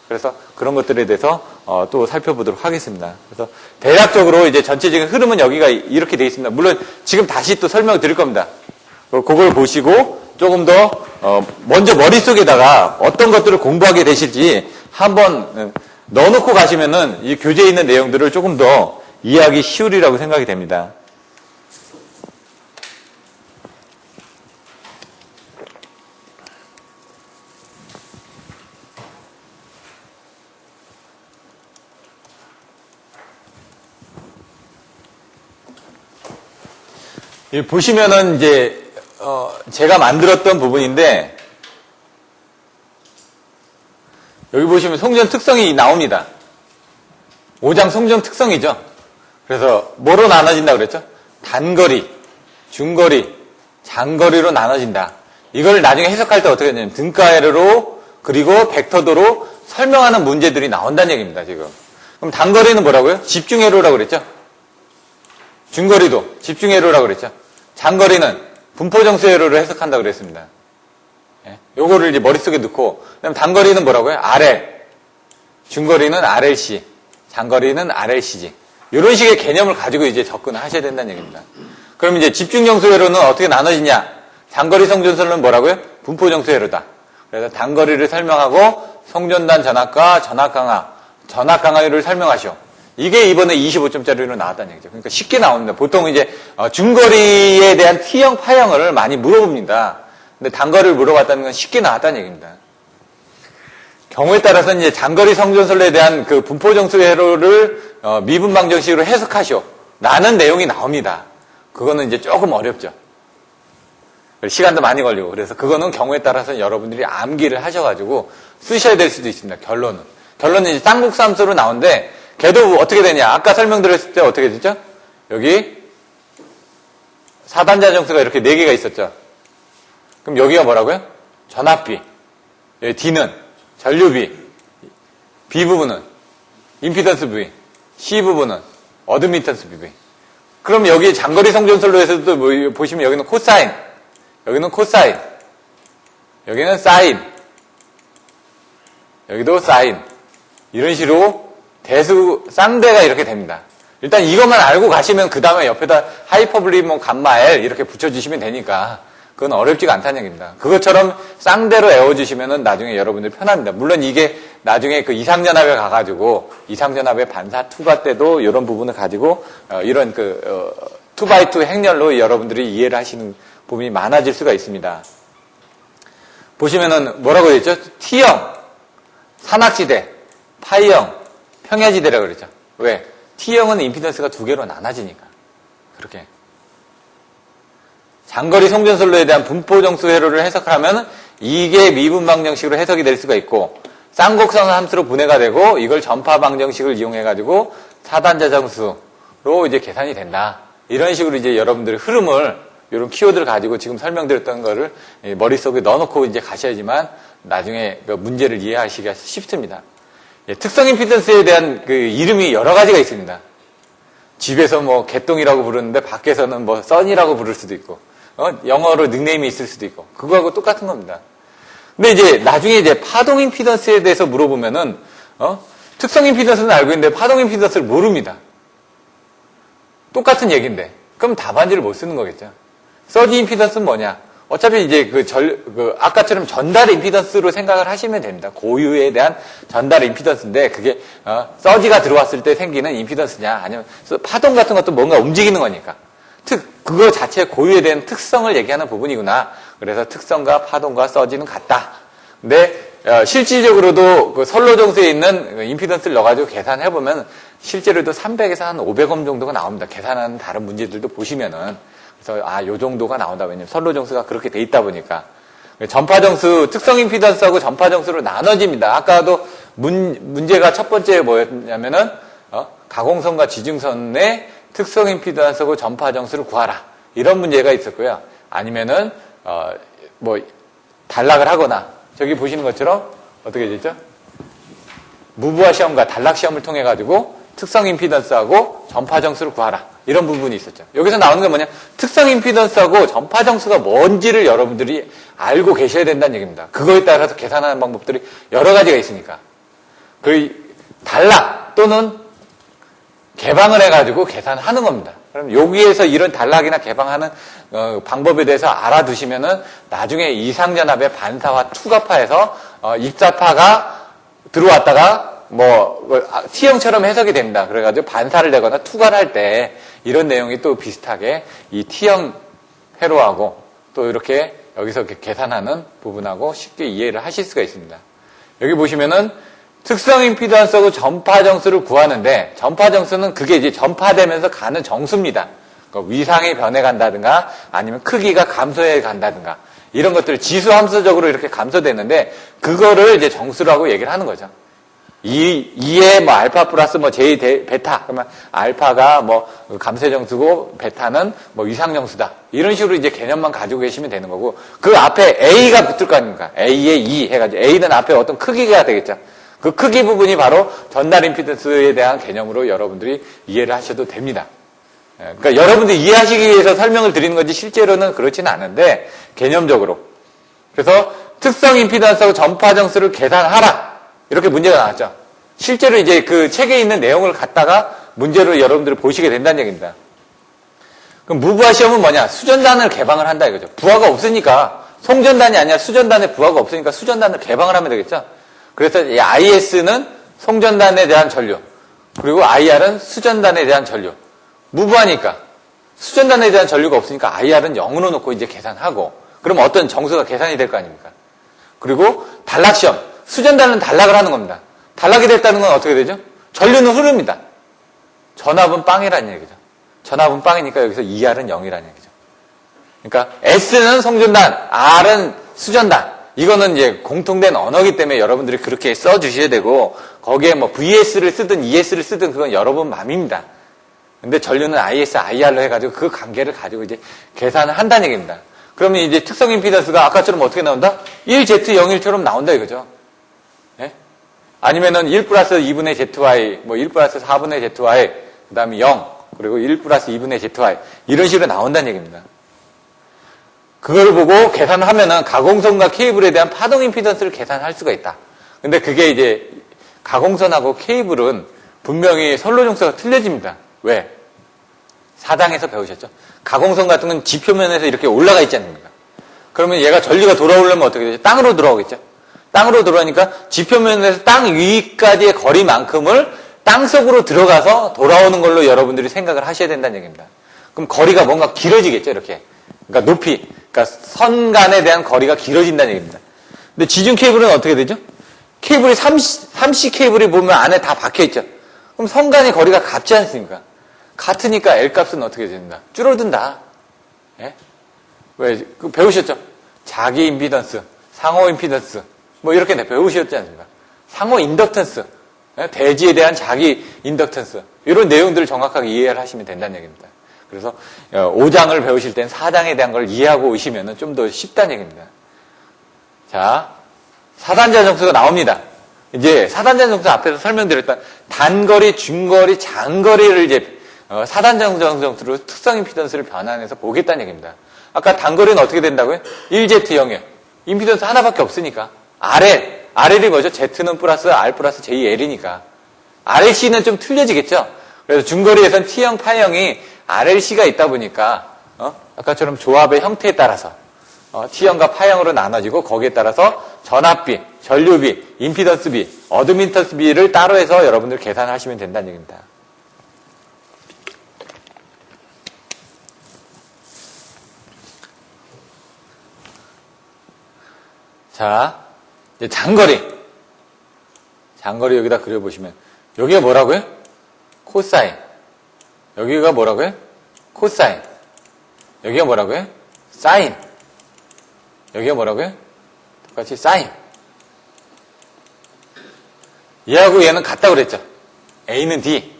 그래서 그런 것들에 대해서 또 살펴보도록 하겠습니다. 그래서 대략적으로 이제 전체적인 흐름은 여기가 이렇게 되어 있습니다. 물론 지금 다시 또 설명을 드릴 겁니다. 그걸 보시고 조금 더 먼저 머릿속에다가 어떤 것들을 공부하게 되실지 한번 넣어놓고 가시면은 이 교재에 있는 내용들을 조금 더 이해하기 쉬우리라고 생각이 됩니다. 보시면은 이제 제가 만들었던 부분인데 여기 보시면 송전 특성이 나옵니다. 5장 송전 특성이죠. 그래서 뭐로 나눠진다 그랬죠? 단거리, 중거리, 장거리로 나눠진다. 이걸 나중에 해석할 때 어떻게 하냐면 등가에르로 그리고 벡터도로 설명하는 문제들이 나온다는 얘기입니다. 지금. 그럼 단거리는 뭐라고요? 집중회로라고 그랬죠? 중거리도 집중회로라고 그랬죠? 장거리는 분포정수회로를 해석한다고 그랬습니다. 예? 요거를 이제 머릿속에 넣고, 그다음 단거리는 뭐라고요? RL. 중거리는 RLC. 장거리는 RLCG. 이런 식의 개념을 가지고 이제 접근을 하셔야 된다는 얘기입니다. 그럼 이제 집중정수회로는 어떻게 나눠지냐? 장거리 성전설은 뭐라고요? 분포정수회로다. 그래서 단거리를 설명하고 송전단 전압과 전압강화율을 설명하시오. 이게 이번에 25점짜리로 나왔다는 얘기죠. 그러니까 쉽게 나옵니다. 보통 이제 중거리에 대한 T형, 파형을 많이 물어봅니다. 근데 단거리를 물어봤다는 건 쉽게 나왔다는 얘기입니다. 경우에 따라서 이제 장거리 성전설에 대한 그 분포정수 회로를 미분 방정식으로 해석하시오. 라는 내용이 나옵니다. 그거는 이제 조금 어렵죠. 시간도 많이 걸리고. 그래서 그거는 경우에 따라서 여러분들이 암기를 하셔가지고 쓰셔야 될 수도 있습니다. 결론은 이제 쌍국수함수로 나오는데 걔도 어떻게 되냐? 아까 설명드렸을 때 어떻게 됐죠? 여기 4단자 정수가 이렇게 4개가 있었죠. 그럼 여기가 뭐라고요? 전압비. 여기 D는 전류비. B 부분은 임피던스 부위. C 부분은 어드미턴스 부위. 그럼 여기 장거리 성전설로에서도 뭐 보시면 여기는 코사인. 여기는 코사인. 여기는 사인. 여기도 사인. 이런 식으로 대수 쌍대가 이렇게 됩니다. 일단 이것만 알고 가시면 그 다음에 옆에다 하이퍼블리 뭐 감마 L 이렇게 붙여주시면 되니까 그건 어렵지가 않다는 얘기입니다. 그것처럼 쌍대로 외워주시면은 나중에 여러분들 편합니다. 물론 이게 나중에 그 이상전압에 가가지고 이상전압의 반사 투바 때도 이런 부분을 가지고 이런 그 2x2 행렬로 여러분들이 이해를 하시는 부분이 많아질 수가 있습니다. 보시면은 뭐라고 되어 있죠? T형, 산악지대, 파이형, 평야지대라고 그랬죠. 왜? T형은 임피던스가 2개로 나눠지니까. 그렇게. 장거리 송전솔로에 대한 분포정수 회로를 해석하면 이게 미분 방정식으로 해석이 될 수가 있고 쌍곡선 함수로 분해가 되고 이걸 전파 방정식을 이용해가지고 4단자 정수로 이제 계산이 된다. 이런 식으로 이제 여러분들의 흐름을 이런 키워드를 가지고 지금 설명드렸던 거를 머릿속에 넣어놓고 이제 가셔야지만 나중에 그 문제를 이해하시기가 쉽습니다. 특성 임피던스에 대한 그 이름이 여러 가지가 있습니다. 집에서 뭐 개똥이라고 부르는데 밖에서는 뭐 써니라고 부를 수도 있고 영어로 닉네임이 있을 수도 있고 그거하고 똑같은 겁니다. 근데 이제 나중에 이제 파동 임피던스에 대해서 물어보면은 특성 임피던스는 알고 있는데 파동 임피던스를 모릅니다. 똑같은 얘기인데 그럼 답안지를 못 쓰는 거겠죠. 서지 임피던스는 뭐냐? 어차피 이제 아까처럼 전달 임피던스로 생각을 하시면 됩니다. 고유에 대한 전달 임피던스인데, 그게, 서지가 들어왔을 때 생기는 임피던스냐, 아니면 파동 같은 것도 뭔가 움직이는 거니까. 그거 자체 고유에 대한 특성을 얘기하는 부분이구나. 그래서 특성과 파동과 서지는 같다. 근데, 실질적으로도 그 선로정수에 있는 임피던스를 넣어가지고 계산해보면, 실제로도 300에서 한 500옴 정도가 나옵니다. 계산하는 다른 문제들도 보시면은. 그래서 요 정도가 나온다. 왜냐면 선로정수가 그렇게 돼 있다 보니까. 전파정수, 특성 임피던스하고 전파정수로 나눠집니다. 아까도 문제가 첫 번째 뭐였냐면은, 가공선과 지중선의 특성 임피던스하고 전파정수를 구하라. 이런 문제가 있었고요. 아니면은, 단락을 하거나, 저기 보시는 것처럼, 어떻게 되죠? 무부하 시험과 단락 시험을 통해가지고, 특성 임피던스하고 전파정수를 구하라. 이런 부분이 있었죠. 여기서 나오는 게 뭐냐? 특성 임피던스하고 전파정수가 뭔지를 여러분들이 알고 계셔야 된다는 얘기입니다. 그거에 따라서 계산하는 방법들이 여러 가지가 있으니까. 단락 또는 개방을 해가지고 계산하는 겁니다. 그럼 여기에서 이런 단락이나 개방하는 방법에 대해서 알아두시면은 나중에 이상전압의 반사와 투과파에서 입사파가 들어왔다가 T형처럼 해석이 됩니다. 그래가지고 반사를 내거나 투과를 할 때 이런 내용이 또 비슷하게 이 T형 회로하고 또 이렇게 여기서 이렇게 계산하는 부분하고 쉽게 이해를 하실 수가 있습니다. 여기 보시면은 특성 임피던스하고 전파 정수를 구하는데 전파 정수는 그게 이제 전파되면서 가는 정수입니다. 그러니까 위상의 변해 간다든가 아니면 크기가 감소해 간다든가 이런 것들 지수 함수적으로 이렇게 감소되는데 그거를 이제 정수라고 얘기를 하는 거죠. 2의 알파 플러스 J 베타. 그러면 알파가 감쇄정수고 베타는 위상정수다. 이런 식으로 이제 개념만 가지고 계시면 되는 거고 그 앞에 A가 붙을 거 아닙니까? A에 2 해가지고 A는 앞에 어떤 크기가 되겠죠. 그 크기 부분이 바로 전달 임피던스에 대한 개념으로 여러분들이 이해를 하셔도 됩니다. 그러니까 여러분들이 이해하시기 위해서 설명을 드리는 거지 실제로는 그렇지는 않은데 개념적으로. 그래서 특성 임피던스하고 전파정수를 계산하라. 이렇게 문제가 나왔죠. 실제로 이제 그 책에 있는 내용을 갖다가 문제로 여러분들이 보시게 된다는 얘기입니다. 그럼 무부하 시험은 뭐냐? 수전단을 개방을 한다 이거죠. 부하가 없으니까 송전단이 아니라 수전단에 부하가 없으니까 수전단을 개방을 하면 되겠죠. 그래서 이 IS는 송전단에 대한 전류 그리고 IR은 수전단에 대한 전류. 무부하니까 수전단에 대한 전류가 없으니까 IR은 0으로 놓고 이제 계산하고 그럼 어떤 정수가 계산이 될 거 아닙니까? 그리고 단락 시험. 수전단은 단락을 하는 겁니다. 단락이 됐다는 건 어떻게 되죠? 전류는 흐릅니다. 전압은 빵이라는 얘기죠. 전압은 빵이니까 여기서 ER은 0이라는 얘기죠. 그러니까 S는 송전단, R은 수전단. 이거는 이제 공통된 언어이기 때문에 여러분들이 그렇게 써주셔야 되고 거기에 VS를 쓰든 ES를 쓰든 그건 여러분 맘입니다. 근데 전류는 IS, IR로 해가지고 그 관계를 가지고 이제 계산을 한다는 얘기입니다. 그러면 이제 특성 임피던스가 아까처럼 어떻게 나온다? 1Z01처럼 나온다 이거죠. 아니면은 1 플러스 2분의 ZY, 1 플러스 4분의 ZY, 그 다음에 0, 그리고 1 플러스 2분의 ZY, 이런 식으로 나온다는 얘기입니다. 그걸 보고 계산을 하면은 가공선과 케이블에 대한 파동 임피던스를 계산할 수가 있다. 근데 그게 이제 가공선하고 케이블은 분명히 선로정수가 틀려집니다. 왜? 4장에서 배우셨죠? 가공선 같은 건 지표면에서 이렇게 올라가 있지 않습니까? 그러면 얘가 전류가 돌아오려면 어떻게 되죠? 땅으로 들어오겠죠? 땅으로 들어가니까 지표면에서 땅 위까지의 거리만큼을 땅 속으로 들어가서 돌아오는 걸로 여러분들이 생각을 하셔야 된다는 얘기입니다. 그럼 거리가 뭔가 길어지겠죠, 이렇게. 그러니까 높이, 그러니까 선 간에 대한 거리가 길어진다는 얘기입니다. 근데 지중 케이블은 어떻게 되죠? 케이블이 3C 케이블이 보면 안에 다 박혀있죠. 그럼 선 간의 거리가 같지 않습니까? 같으니까 L 값은 어떻게 됩니까? 줄어든다. 예? 왜? 배우셨죠? 자기 임피던스, 상호 임피던스. 이렇게 배우셨지 않습니까? 상호 인덕턴스, 대지에 대한 자기 인덕턴스, 이런 내용들을 정확하게 이해를 하시면 된다는 얘기입니다. 그래서 5장을 배우실 땐 4장에 대한 걸 이해하고 오시면 좀 더 쉽다는 얘기입니다. 자, 사단자 정수가 나옵니다. 이제 사단자 정수 앞에서 설명드렸던 단거리, 중거리, 장거리를 이제 사단자 정수로 특성 임피던스를 변환해서 보겠다는 얘기입니다. 아까 단거리는 어떻게 된다고요? 1Z0이에요. 임피던스 하나밖에 없으니까. RL이 뭐죠? Z는 플러스 R 플러스 JL이니까. RLC는 좀 틀려지겠죠? 그래서 중거리에선 T형, 파형이 RLC가 있다 보니까, 아까처럼 조합의 형태에 따라서, T형과 파형으로 나눠지고 거기에 따라서 전압비, 전류비, 임피던스비, 어드민턴스비를 따로 해서 여러분들 계산하시면 된다는 얘기입니다. 자, 이제 장거리. 장거리 여기다 그려보시면 여기가 뭐라고요? 코사인. 여기가 뭐라고요? 코사인. 여기가 뭐라고요? 사인. 여기가 뭐라고요? 똑같이 사인. 얘하고 얘는 같다고 그랬죠. A는 D.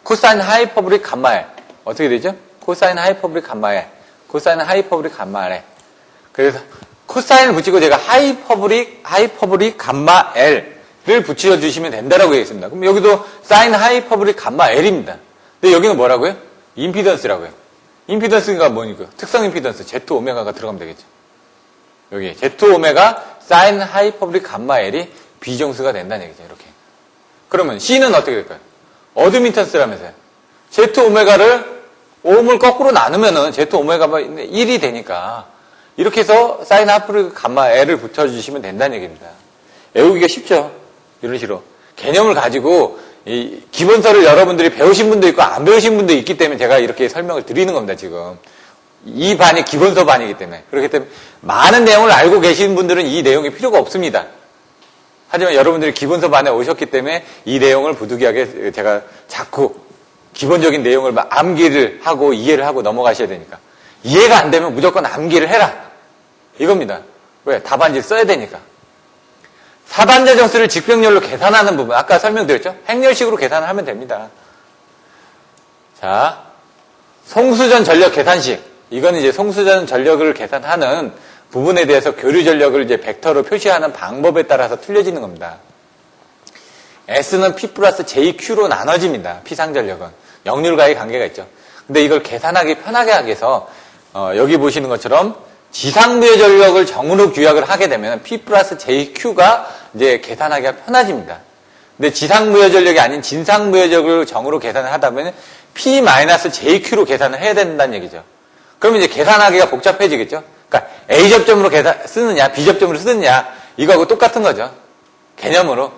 코사인 하이퍼보릭 감마 L. 어떻게 되죠? 코사인 하이퍼보릭 감마 L. 코사인 하이퍼보릭 감마 L. 그래서 코사인을 붙이고 제가 하이퍼보릭 감마 L를 붙여주시면 된다라고 얘기했습니다. 그럼 여기도 사인 하이퍼보릭 감마 L입니다. 근데 여기는 뭐라고요? 임피던스라고요. 임피던스가 뭐니까? 특성 임피던스 Z 오메가가 들어가면 되겠죠. 여기 Z 오메가 사인 하이퍼보릭 감마 L이 비정수가 된다는 얘기죠. 이렇게. 그러면 C는 어떻게 될까요? 어드민턴스라면서요. Z 오메가를 오음을 거꾸로 나누면은 Z 오메가가 1이 되니까 이렇게 해서 사인 하이퍼보릭 감마 L을 붙여주시면 된다는 얘기입니다. 외우기가 쉽죠. 이런 식으로. 개념을 가지고 이 기본서를 여러분들이 배우신 분도 있고 안 배우신 분도 있기 때문에 제가 이렇게 설명을 드리는 겁니다. 지금. 이 반이 기본서 반이기 때문에. 그렇기 때문에 많은 내용을 알고 계신 분들은 이 내용이 필요가 없습니다. 하지만 여러분들이 기본서 반에 오셨기 때문에 이 내용을 부득이하게 제가 자꾸 기본적인 내용을 암기를 하고 이해를 하고 넘어가셔야 되니까. 이해가 안 되면 무조건 암기를 해라. 이겁니다. 왜? 답안지를 써야 되니까. 사단자 정수를 직병렬로 계산하는 부분. 아까 설명드렸죠? 행렬식으로 계산을 하면 됩니다. 자, 송수전 전력 계산식. 이거는 이제 송수전 전력을 계산하는 부분에 대해서 교류 전력을 이제 벡터로 표시하는 방법에 따라서 틀려지는 겁니다. S는 P 플러스 JQ로 나눠집니다. P상 전력은. 역률과의 관계가 있죠. 근데 이걸 계산하기 편하게 하기 위해서 여기 보시는 것처럼 지상부의 전력을 정으로 규약을 하게 되면 P 플러스 JQ가 이제 계산하기가 편해집니다. 근데 지상부의 전력이 아닌 진상부의 전력을 정으로 계산을 하다 보면 P 마이너스 JQ로 계산을 해야 된다는 얘기죠. 그러면 이제 계산하기가 복잡해지겠죠. 그러니까 A 접점으로 쓰느냐, B 접점으로 쓰느냐, 이거하고 똑같은 거죠. 개념으로.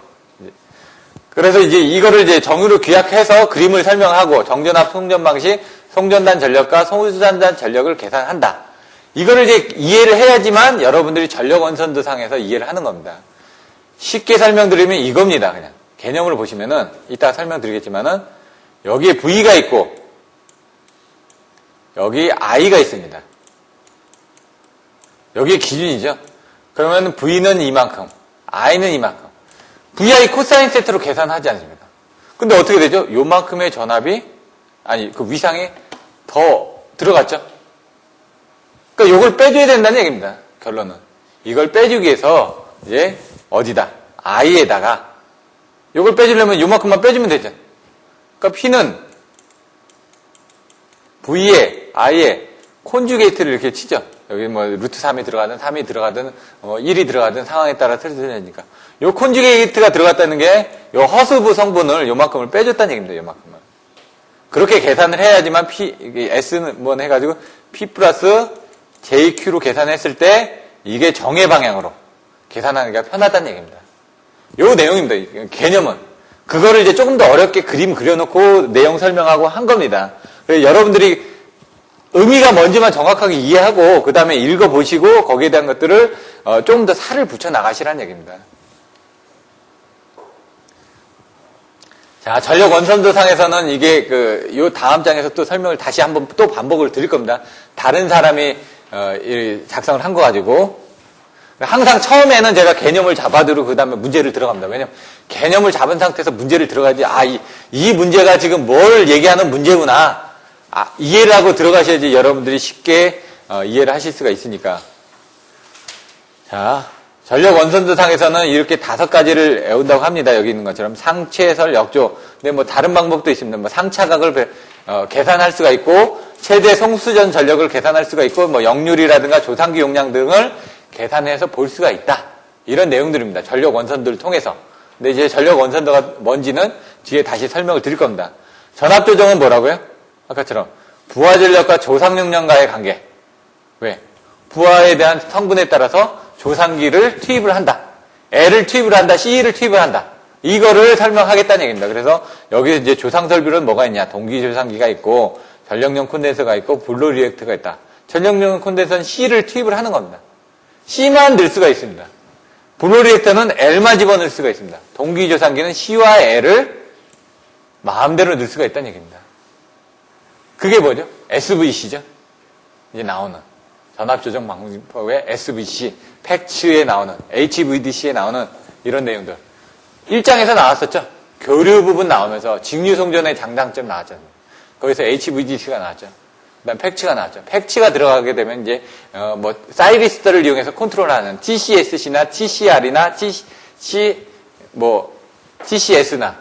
그래서 이제 이거를 이제 정의로 규약해서 그림을 설명하고 정전압 송전 방식, 송전단 전력과 송수전단 전력을 계산한다. 이거를 이제 이해를 해야지만 여러분들이 전력 원선도상에서 이해를 하는 겁니다. 쉽게 설명드리면 이겁니다. 그냥 개념으로 보시면은 이따 설명드리겠지만은 여기에 V가 있고 여기 I가 있습니다. 여기에 기준이죠. 그러면 V는 이만큼, I는 이만큼. VI 코사인 세트로 계산하지 않습니까? 근데 어떻게 되죠? 요만큼의 전압이 그 위상이 더 들어갔죠? 그러니까 요걸 빼줘야 된다는 얘기입니다. 결론은. 이걸 빼주기 위해서 이제 어디다? I에다가 요걸 빼주려면 요만큼만 빼주면 되죠. 그러니까 P는 V에 I에 콘주게이트를 이렇게 치죠. 여기 뭐 루트 3이 들어가든 3이 들어가든 1이 들어가든 상황에 따라 틀려지니까. 요 콘주게이트가 들어갔다는 게 요 허수부 성분을 요만큼을 빼줬다는 얘기입니다. 요만큼을. 그렇게 계산을 해야지만 S는 뭐 해가지고 P 플러스 JQ로 계산했을 때 이게 정의 방향으로 계산하기가 편하다는 얘기입니다. 요 내용입니다. 개념은. 그거를 이제 조금 더 어렵게 그림 그려놓고 내용 설명하고 한 겁니다. 그래서 여러분들이 의미가 뭔지만 정확하게 이해하고 그 다음에 읽어보시고 거기에 대한 것들을 조금 더 살을 붙여 나가시라는 얘기입니다. 자, 전력 원선도상에서는 이게 요 다음 장에서 또 설명을 다시 한번 또 반복을 드릴 겁니다. 다른 사람이 작성을 한 거 가지고 항상 처음에는 제가 개념을 잡아두고 그 다음에 문제를 들어갑니다. 왜냐면 개념을 잡은 상태에서 문제를 들어가야지 이 문제가 지금 뭘 얘기하는 문제구나 이해를 하고 들어가셔야지 여러분들이 쉽게 이해를 하실 수가 있으니까. 자, 전력 원선도상에서는 이렇게 5가지를 외운다고 합니다. 여기 있는 것처럼 상체설, 역조. 근데 뭐 다른 방법도 있습니다. 뭐 상차각을 계산할 수가 있고 최대 송수전 전력을 계산할 수가 있고 뭐 역률이라든가 조상기 용량 등을 계산해서 볼 수가 있다. 이런 내용들입니다. 전력 원선도를 통해서. 근데 이제 전력 원선도가 뭔지는 뒤에 다시 설명을 드릴 겁니다. 전압 조정은 뭐라고요? 아까처럼 부하 전력과 조상 용량과의 관계. 왜? 부하에 대한 성분에 따라서 조상기를 투입을 한다. L을 투입을 한다. C를 투입을 한다. 이거를 설명하겠다는 얘기입니다. 그래서 여기 이제 조상 설비로는 뭐가 있냐? 동기 조상기가 있고 전력용 콘덴서가 있고 블로 리액터가 있다. 전력용 콘덴서는 C를 투입을 하는 겁니다. C만 넣을 수가 있습니다. 블로 리액터는 L만 집어넣을 수가 있습니다. 동기 조상기는 C와 L을 마음대로 넣을 수가 있다는 얘기입니다. 그게 뭐죠? SVC죠. 이제 나오는 전압조정 방법의 SVC, 팩츠에 나오는 HVDC에 나오는 이런 내용들. 1장에서 나왔었죠. 교류 부분 나오면서 직류송전의 장단점 나왔잖아요. 거기서 HVDC가 나왔죠. 그다음 팩츠가 나왔죠. 팩츠가 들어가게 되면 이제 사이리스터를 이용해서 컨트롤하는 TCSC나 TCR이나 TCS나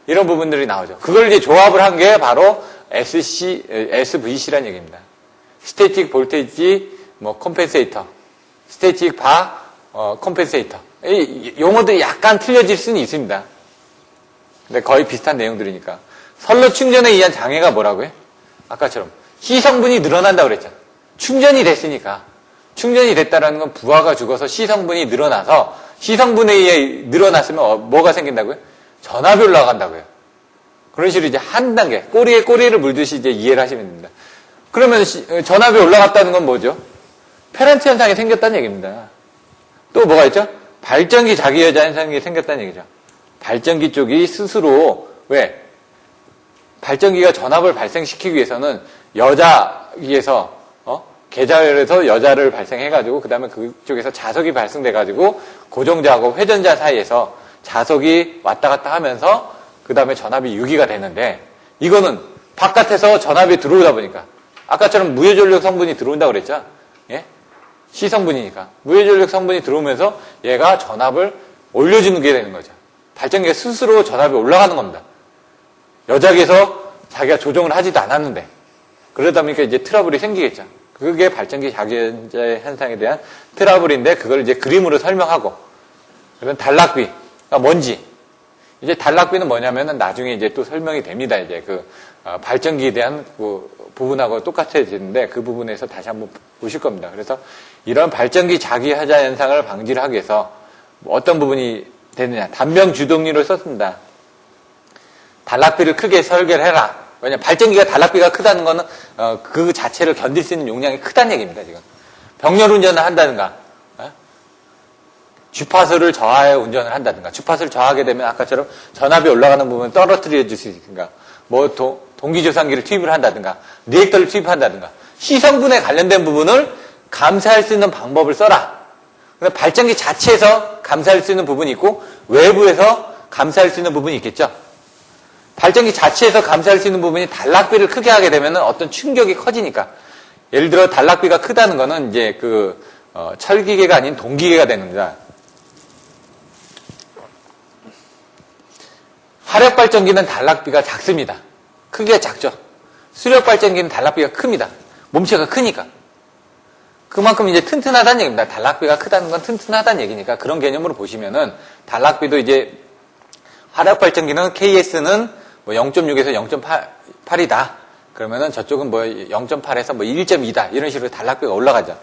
이런 부분들이 나오죠. 그걸 이제 조합을 한 게 바로 SVC라는 얘기입니다. 스태틱 볼테이지 컴펜세이터, 스태틱 바 컴펜세이터. 이 용어들이 약간 틀려질 수는 있습니다. 근데 거의 비슷한 내용들이니까. 선로 충전에 의한 장애가 뭐라고요? 아까처럼 C성분이 늘어난다고 그랬죠. 충전이 됐으니까. 충전이 됐다라는 건 부하가 죽어서 C성분이 늘어나서 C성분에 의해 늘어났으면 뭐가 생긴다고요? 전압이 올라간다고요. 그런 식으로 이제 한 단계, 꼬리에 꼬리를 물듯이 이제 이해를 하시면 됩니다. 그러면 전압이 올라갔다는 건 뭐죠? 페런트 현상이 생겼다는 얘기입니다. 또 뭐가 있죠? 발전기 자기여자 현상이 생겼다는 얘기죠. 발전기 쪽이 스스로, 왜? 발전기가 전압을 발생시키기 위해서는 여자기에서, 계좌열에서 여자를 발생해가지고, 그 다음에 그쪽에서 자석이 발생돼가지고, 고정자하고 회전자 사이에서 자석이 왔다 갔다 하면서, 그 다음에 전압이 유기가 되는데, 이거는 바깥에서 전압이 들어오다 보니까, 아까처럼 무해전력 성분이 들어온다고 그랬죠? 예? C성분이니까. 무해전력 성분이 들어오면서 얘가 전압을 올려주는 게 되는 거죠. 발전기가 스스로 전압이 올라가는 겁니다. 여자기에서 자기가 조정을 하지도 않았는데. 그러다 보니까 이제 트러블이 생기겠죠. 그게 발전기 자기연자 현상에 대한 트러블인데, 그걸 이제 그림으로 설명하고. 그런 단락비, 그러니까 뭔지. 이제 단락비는 뭐냐면은 나중에 이제 또 설명이 됩니다. 이제 발전기에 대한 부분하고 똑같아지는데 그 부분에서 다시 한번 보실 겁니다. 그래서 이런 발전기 자기하자 현상을 방지를 하기 위해서 어떤 부분이 되느냐. 단병 주동리를 썼습니다. 단락비를 크게 설계를 해라. 왜냐면 발전기가 단락비가 크다는 거는 그 자체를 견딜 수 있는 용량이 크다는 얘기입니다. 지금 병렬 운전을 한다든가 주파수를 저하해 운전을 한다든가, 주파수를 저하하게 되면 아까처럼 전압이 올라가는 부분을 떨어뜨려 줄 수 있으니까, 동기조상기를 투입을 한다든가, 리액터를 투입한다든가, C성분에 관련된 부분을 감사할 수 있는 방법을 써라. 발전기 자체에서 감사할 수 있는 부분이 있고, 외부에서 감사할 수 있는 부분이 있겠죠. 발전기 자체에서 감사할 수 있는 부분이 단락비를 크게 하게 되면 어떤 충격이 커지니까, 예를 들어 단락비가 크다는 거는 이제 철기계가 아닌 동기계가 되는 겁니다. 화력발전기는 단락비가 작습니다. 크기가 작죠. 수력발전기는 단락비가 큽니다. 몸체가 크니까. 그만큼 이제 튼튼하다는 얘기입니다. 단락비가 크다는 건 튼튼하다는 얘기니까 그런 개념으로 보시면은 단락비도 이제 화력발전기는 KS는 0.6에서 0.8이다. 그러면은 저쪽은 0.8에서 1.2다. 이런 식으로 단락비가 올라가죠.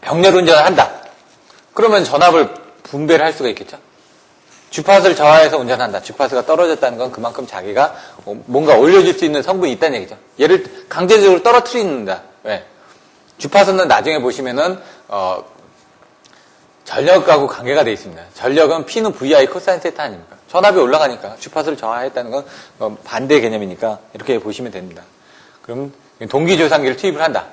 병렬 운전을 한다. 그러면 전압을 분배를 할 수가 있겠죠. 주파수를 저하해서 운전한다. 주파수가 떨어졌다는 건 그만큼 자기가 뭔가 올려줄 수 있는 성분이 있다는 얘기죠. 얘를 강제적으로 떨어뜨린다. 왜? 주파수는 나중에 보시면은 전력하고 관계가 되어 있습니다. 전력은 P는 VI 코사인 세타 아닙니까? 전압이 올라가니까 주파수를 저하했다는 건 반대 개념이니까 이렇게 보시면 됩니다. 그럼 동기조상기를 투입을 한다.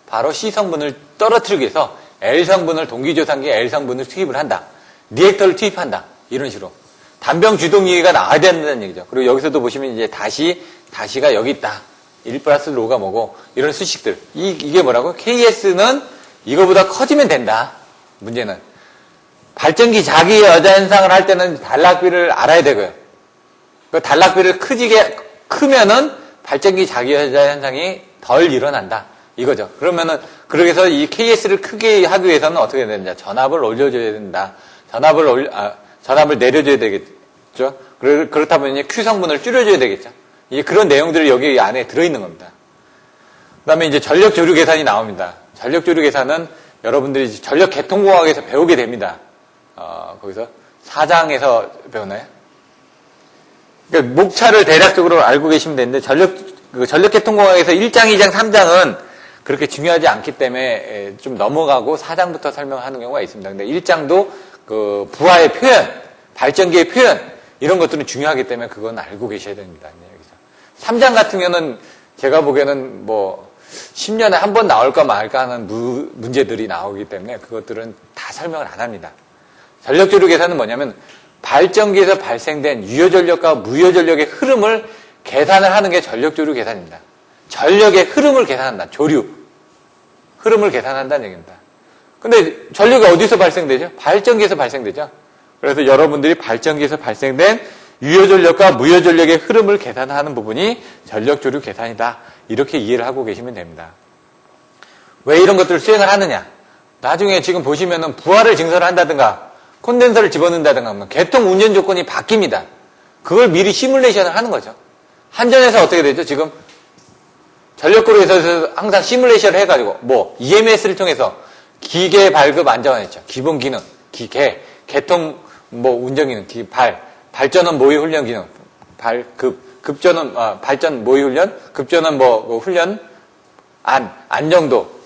바로 C성분을 떨어뜨리기 위해서 L성분을 동기조상기 L성분을 투입을 한다. 리액터를 투입한다. 이런 식으로. 단병 주동기가 나와야 된다는 얘기죠. 그리고 여기서도 보시면 이제 다시가 여기 있다. 1 플러스 로가 뭐고, 이런 수식들. 이게 뭐라고? KS는 이거보다 커지면 된다. 문제는. 발전기 자기 여자 현상을 할 때는 단락비를 알아야 되고요. 그 단락비를 크면은 발전기 자기 여자 현상이 덜 일어난다. 이거죠. 그러면은, 그래서 이 KS를 크게 하기 위해서는 어떻게 해야 되느냐. 전압을 올려줘야 된다. 전압을 내려줘야 되겠죠. 그렇다 보니 Q성분을 줄여줘야 되겠죠. 그런 내용들이 여기 안에 들어있는 겁니다. 다음에 이제 전력 조류 계산이 나옵니다. 전력 조류 계산은 여러분들이 전력 개통공학에서 배우게 됩니다. 거기서 4장에서 배우나요? 그러니까 목차를 대략적으로 알고 계시면 되는데 전력 개통공학에서 1장, 2장, 3장은 그렇게 중요하지 않기 때문에 좀 넘어가고 4장부터 설명하는 경우가 있습니다. 근데 1장도 그 부하의 표현, 발전기의 표현 이런 것들은 중요하기 때문에 그건 알고 계셔야 됩니다. 여기서 3장 같은 경우는 제가 보기에는 뭐 10년에 한 번 나올까 말까 하는 문제들이 나오기 때문에 그것들은 다 설명을 안 합니다. 전력조류 계산은 뭐냐면 발전기에서 발생된 유효전력과 무효전력의 흐름을 계산을 하는 게 전력조류 계산입니다. 전력의 흐름을 계산한다. 조류. 흐름을 계산한다는 얘기입니다. 근데 전력이 어디서 발생되죠? 발전기에서 발생되죠. 그래서 여러분들이 발전기에서 발생된 유효전력과 무효전력의 흐름을 계산하는 부분이 전력조류 계산이다. 이렇게 이해를 하고 계시면 됩니다. 왜 이런 것들을 수행을 하느냐? 나중에 지금 보시면은 부하를 증설을 한다든가 콘덴서를 집어넣는다든가 하면 개통 운전 조건이 바뀝니다. 그걸 미리 시뮬레이션을 하는 거죠. 한전에서 어떻게 되죠? 지금 전력구로에서 항상 시뮬레이션을 해가지고 뭐 EMS를 통해서 기계 발급 안전화했죠. 기본 기능, 개통 뭐 운전 기능, 발전원 모의 훈련 기능, 급전원 발전 모의 훈련, 급전원 뭐 훈련, 안정도,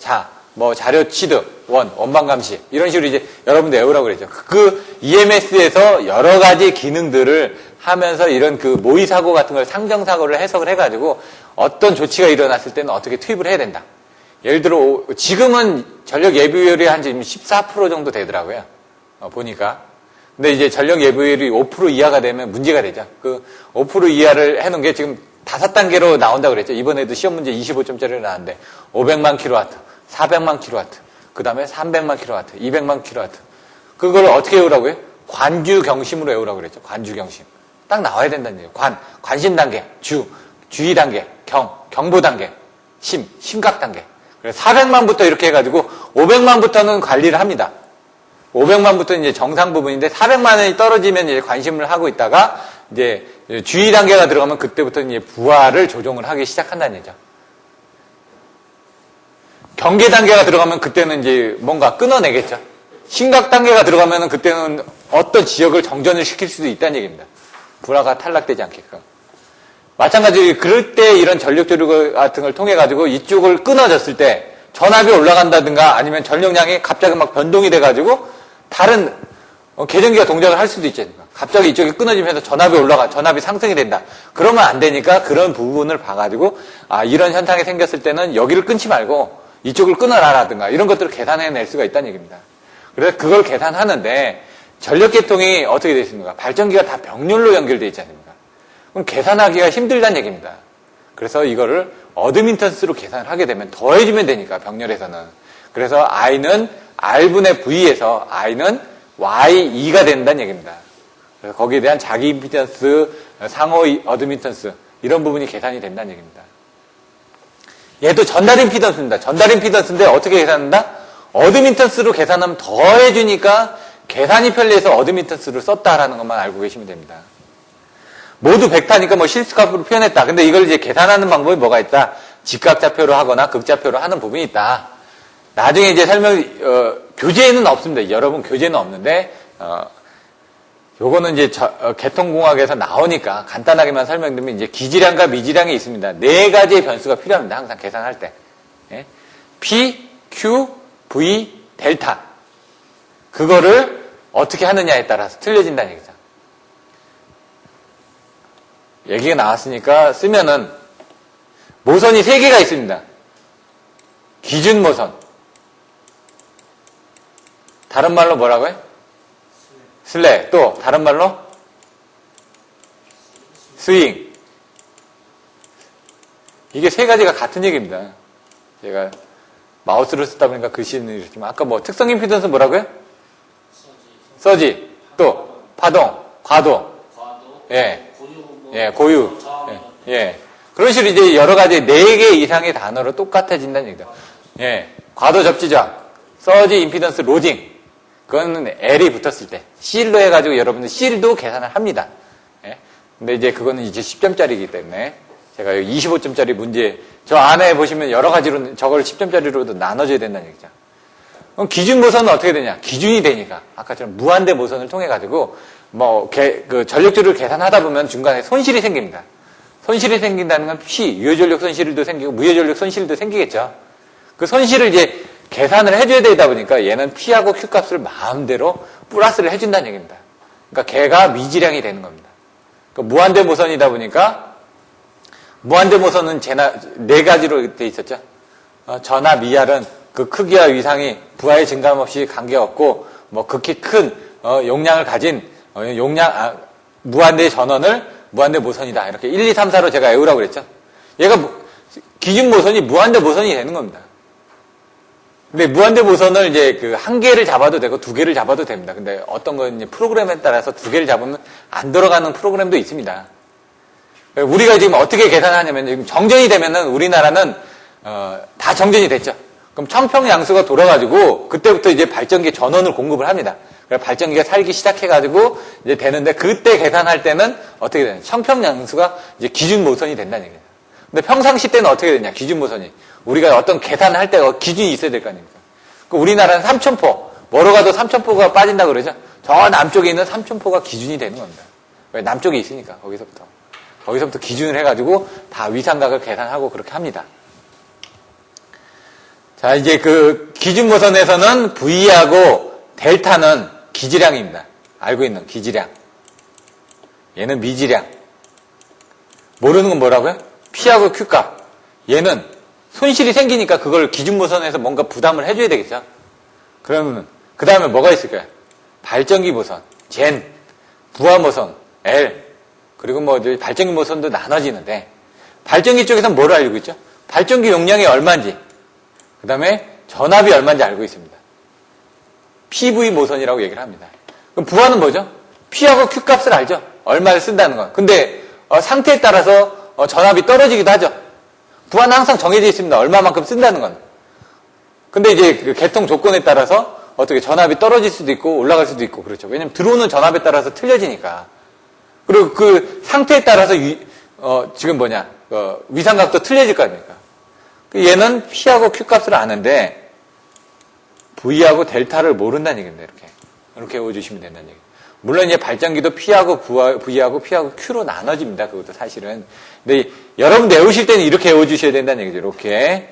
뭐 자료 취득, 원방 감시 이런 식으로 이제 여러분들 외우라고 그랬죠. 그 EMS에서 여러 가지 기능들을 하면서 이런 그 모의 사고 같은 걸 상정 사고를 해석을 해가지고 어떤 조치가 일어났을 때는 어떻게 투입을 해야 된다. 예를 들어 지금은 전력 예비율이 한 지금 14% 정도 되더라고요. 보니까. 근데 이제 전력 예비율이 5% 이하가 되면 문제가 되죠. 그 5% 이하를 해놓은 게 지금 5단계로 나온다고 그랬죠. 이번에도 시험 문제 25점짜리를 나왔는데 500만 킬로와트, 400만 킬로와트, 그 다음에 300만 킬로와트, 200만 킬로와트. 그걸 어떻게 외우라고요? 관주경심으로 외우라고 그랬죠. 관주경심. 딱 나와야 된다는 얘기예요. 관심 단계, 주의 단계, 경보 단계, 심각 단계. 그래서 400만부터 이렇게 해가지고 500만부터는 관리를 합니다. 500만부터 이제 정상 부분인데 400만원이 떨어지면 이제 관심을 하고 있다가 이제 주의 단계가 들어가면 그때부터 이제 부하를 조정을 하기 시작한다는 얘기죠. 경계 단계가 들어가면 그때는 이제 뭔가 끊어내겠죠. 심각 단계가 들어가면 그때는 어떤 지역을 정전을 시킬 수도 있다는 얘기입니다. 불화가 탈락되지 않게끔. 마찬가지로 그럴 때 이런 전력조류 같은 걸 통해 가지고 이쪽을 끊어졌을 때 전압이 올라간다든가 아니면 전력량이 갑자기 막 변동이 돼 가지고 다른 계전기가 동작을 할 수도 있지 않습니까? 갑자기 이쪽이 끊어지면서 전압이 상승이 된다. 그러면 안 되니까 그런 부분을 봐가지고 이런 현상이 생겼을 때는 여기를 끊지 말고 이쪽을 끊어라라든가 이런 것들을 계산해낼 수가 있다는 얘기입니다. 그래서 그걸 계산하는데 전력계통이 어떻게 되어 있습니까? 발전기가 다 병렬로 연결되어 있지 않습니까? 그럼 계산하기가 힘들다는 얘기입니다. 그래서 이거를 어드민턴스로 계산을 하게 되면 더해주면 되니까 병렬에서는. 그래서 I는 R분의 V에서 I는 Y2가 된다는 얘기입니다. 그래서 거기에 대한 자기 임피던스, 상호 어드민턴스 이런 부분이 계산이 된다는 얘기입니다. 얘도 전달 임피던스입니다. 전달 임피던스인데 어떻게 계산한다? 어드민턴스로 계산하면 더해주니까 계산이 편리해서 어드민턴스를 썼다라는 것만 알고 계시면 됩니다. 모두 벡터니까 뭐 실수값으로 표현했다. 근데 이걸 이제 계산하는 방법이 뭐가 있다? 직각좌표로 하거나 극좌표로 하는 부분이 있다. 나중에 이제 교재에는 없습니다. 여러분 교재는 없는데, 요거는 이제 개통공학에서 나오니까 간단하게만 설명드리면 이제 기질량과 미질량이 있습니다. 4가지의 변수가 필요합니다. 항상 계산할 때. 예? P, Q, V, 델타. 그거를 어떻게 하느냐에 따라서 틀려진다는 얘기죠. 얘기가 나왔으니까 쓰면은 모선이 3개가 있습니다. 기준 모선. 다른 말로 뭐라고요? 슬랙. 또 다른 말로 스윙. 이게 3가지가 같은 얘기입니다. 제가 마우스를 쓰다 보니까 글씨는 이렇지만 아까 뭐 특성 임피던스 뭐라고요? 서지. 또 파동, 과도. 예. 예, 고유. 예. 그런 식으로 이제 여러 가지 4개 이상의 단어로 똑같아진다는 얘기다. 예. 과도 접지적, 서지 임피던스 로딩. 그거는 L이 붙었을 때. C로 해가지고 여러분들 C도 계산을 합니다. 예. 근데 이제 그거는 이제 10점짜리이기 때문에 제가 25점짜리 문제, 저 안에 보시면 여러 가지로 저걸 10점짜리로도 나눠줘야 된다는 얘기죠. 그럼 기준 모선은 어떻게 되냐? 기준이 되니까. 아까처럼 무한대 모선을 통해가지고, 그 전력줄을 계산하다 보면 중간에 손실이 생깁니다. 손실이 생긴다는 건 유효전력 손실도 생기고, 무효전력 손실도 생기겠죠. 그 손실을 이제 계산을 해줘야 되다 보니까 얘는 P하고 Q 값을 마음대로 플러스를 해준다는 얘기입니다. 그러니까 걔가 미지량이 되는 겁니다. 그러니까 무한대 모선이다 보니까, 무한대 모선은 네 가지로 돼 있었죠. 전압, 미할은 그 크기와 위상이 부하의 증감 없이 관계없고, 극히 큰, 용량을 가진, 무한대 전원을 무한대 모선이다. 이렇게 1, 2, 3, 4로 제가 외우라고 그랬죠. 얘가 기준 모선이 무한대 모선이 되는 겁니다. 근데 무한대 모선을 이제 그 한 개를 잡아도 되고 두 개를 잡아도 됩니다. 근데 어떤 건 이제 프로그램에 따라서 두 개를 잡으면 안 들어가는 프로그램도 있습니다. 우리가 지금 어떻게 계산하냐면 지금 정전이 되면은 우리나라는 다 정전이 됐죠. 그럼 청평양수가 돌아가지고 그때부터 이제 발전기 전원을 공급을 합니다. 그래서 발전기가 살기 시작해가지고 이제 되는데 그때 계산할 때는 어떻게 되냐? 청평양수가 이제 기준 모선이 된다는 얘기예요. 근데 평상시 때는 어떻게 되냐? 기준 모선이. 우리가 어떤 계산을 할 때가 기준이 있어야 될 거 아닙니까? 우리나라는 삼천포, 뭐로 가도 삼천포가 빠진다고 그러죠? 저 남쪽에 있는 삼천포가 기준이 되는 겁니다. 왜? 남쪽에 있으니까, 거기서부터 기준을 해가지고 다 위상각을 계산하고 그렇게 합니다. 자, 이제 그 기준 모선에서는 V하고 델타는 기지량입니다. 알고 있는 기지량. 얘는 미지량. 모르는 건 뭐라고요? P하고 Q값. 얘는 손실이 생기니까 그걸 기준 모선에서 뭔가 부담을 해줘야 되겠죠. 그러면 그 다음에 뭐가 있을까요? 발전기 모선, 젠, 부하 모선, L, 그리고 발전기 모선도 나눠지는데 발전기 쪽에서는 뭘 알고 있죠? 발전기 용량이 얼마인지, 그 다음에 전압이 얼마인지 알고 있습니다. PV 모선이라고 얘기를 합니다. 그럼 부하는 뭐죠? P하고 Q 값을 알죠? 얼마를 쓴다는 건. 근데 상태에 따라서 전압이 떨어지기도 하죠. 부하는 항상 정해져 있습니다. 얼마만큼 쓴다는 건. 근데 이제 그 개통 조건에 따라서 어떻게 전압이 떨어질 수도 있고 올라갈 수도 있고 그렇죠. 왜냐면 들어오는 전압에 따라서 틀려지니까. 그리고 그 상태에 따라서 지금 위상각도 틀려질 거 아닙니까? 얘는 P하고 Q 값을 아는데 V하고 델타를 모른다는 얘기입니다. 이렇게 외워주시면 된다는 얘기예요. 물론 이제 발전기도 V하고 P하고 Q로 나눠집니다. 그것도 사실은. 근데 여러분 외우실 때는 이렇게 외워주셔야 된다는 얘기죠. 이렇게.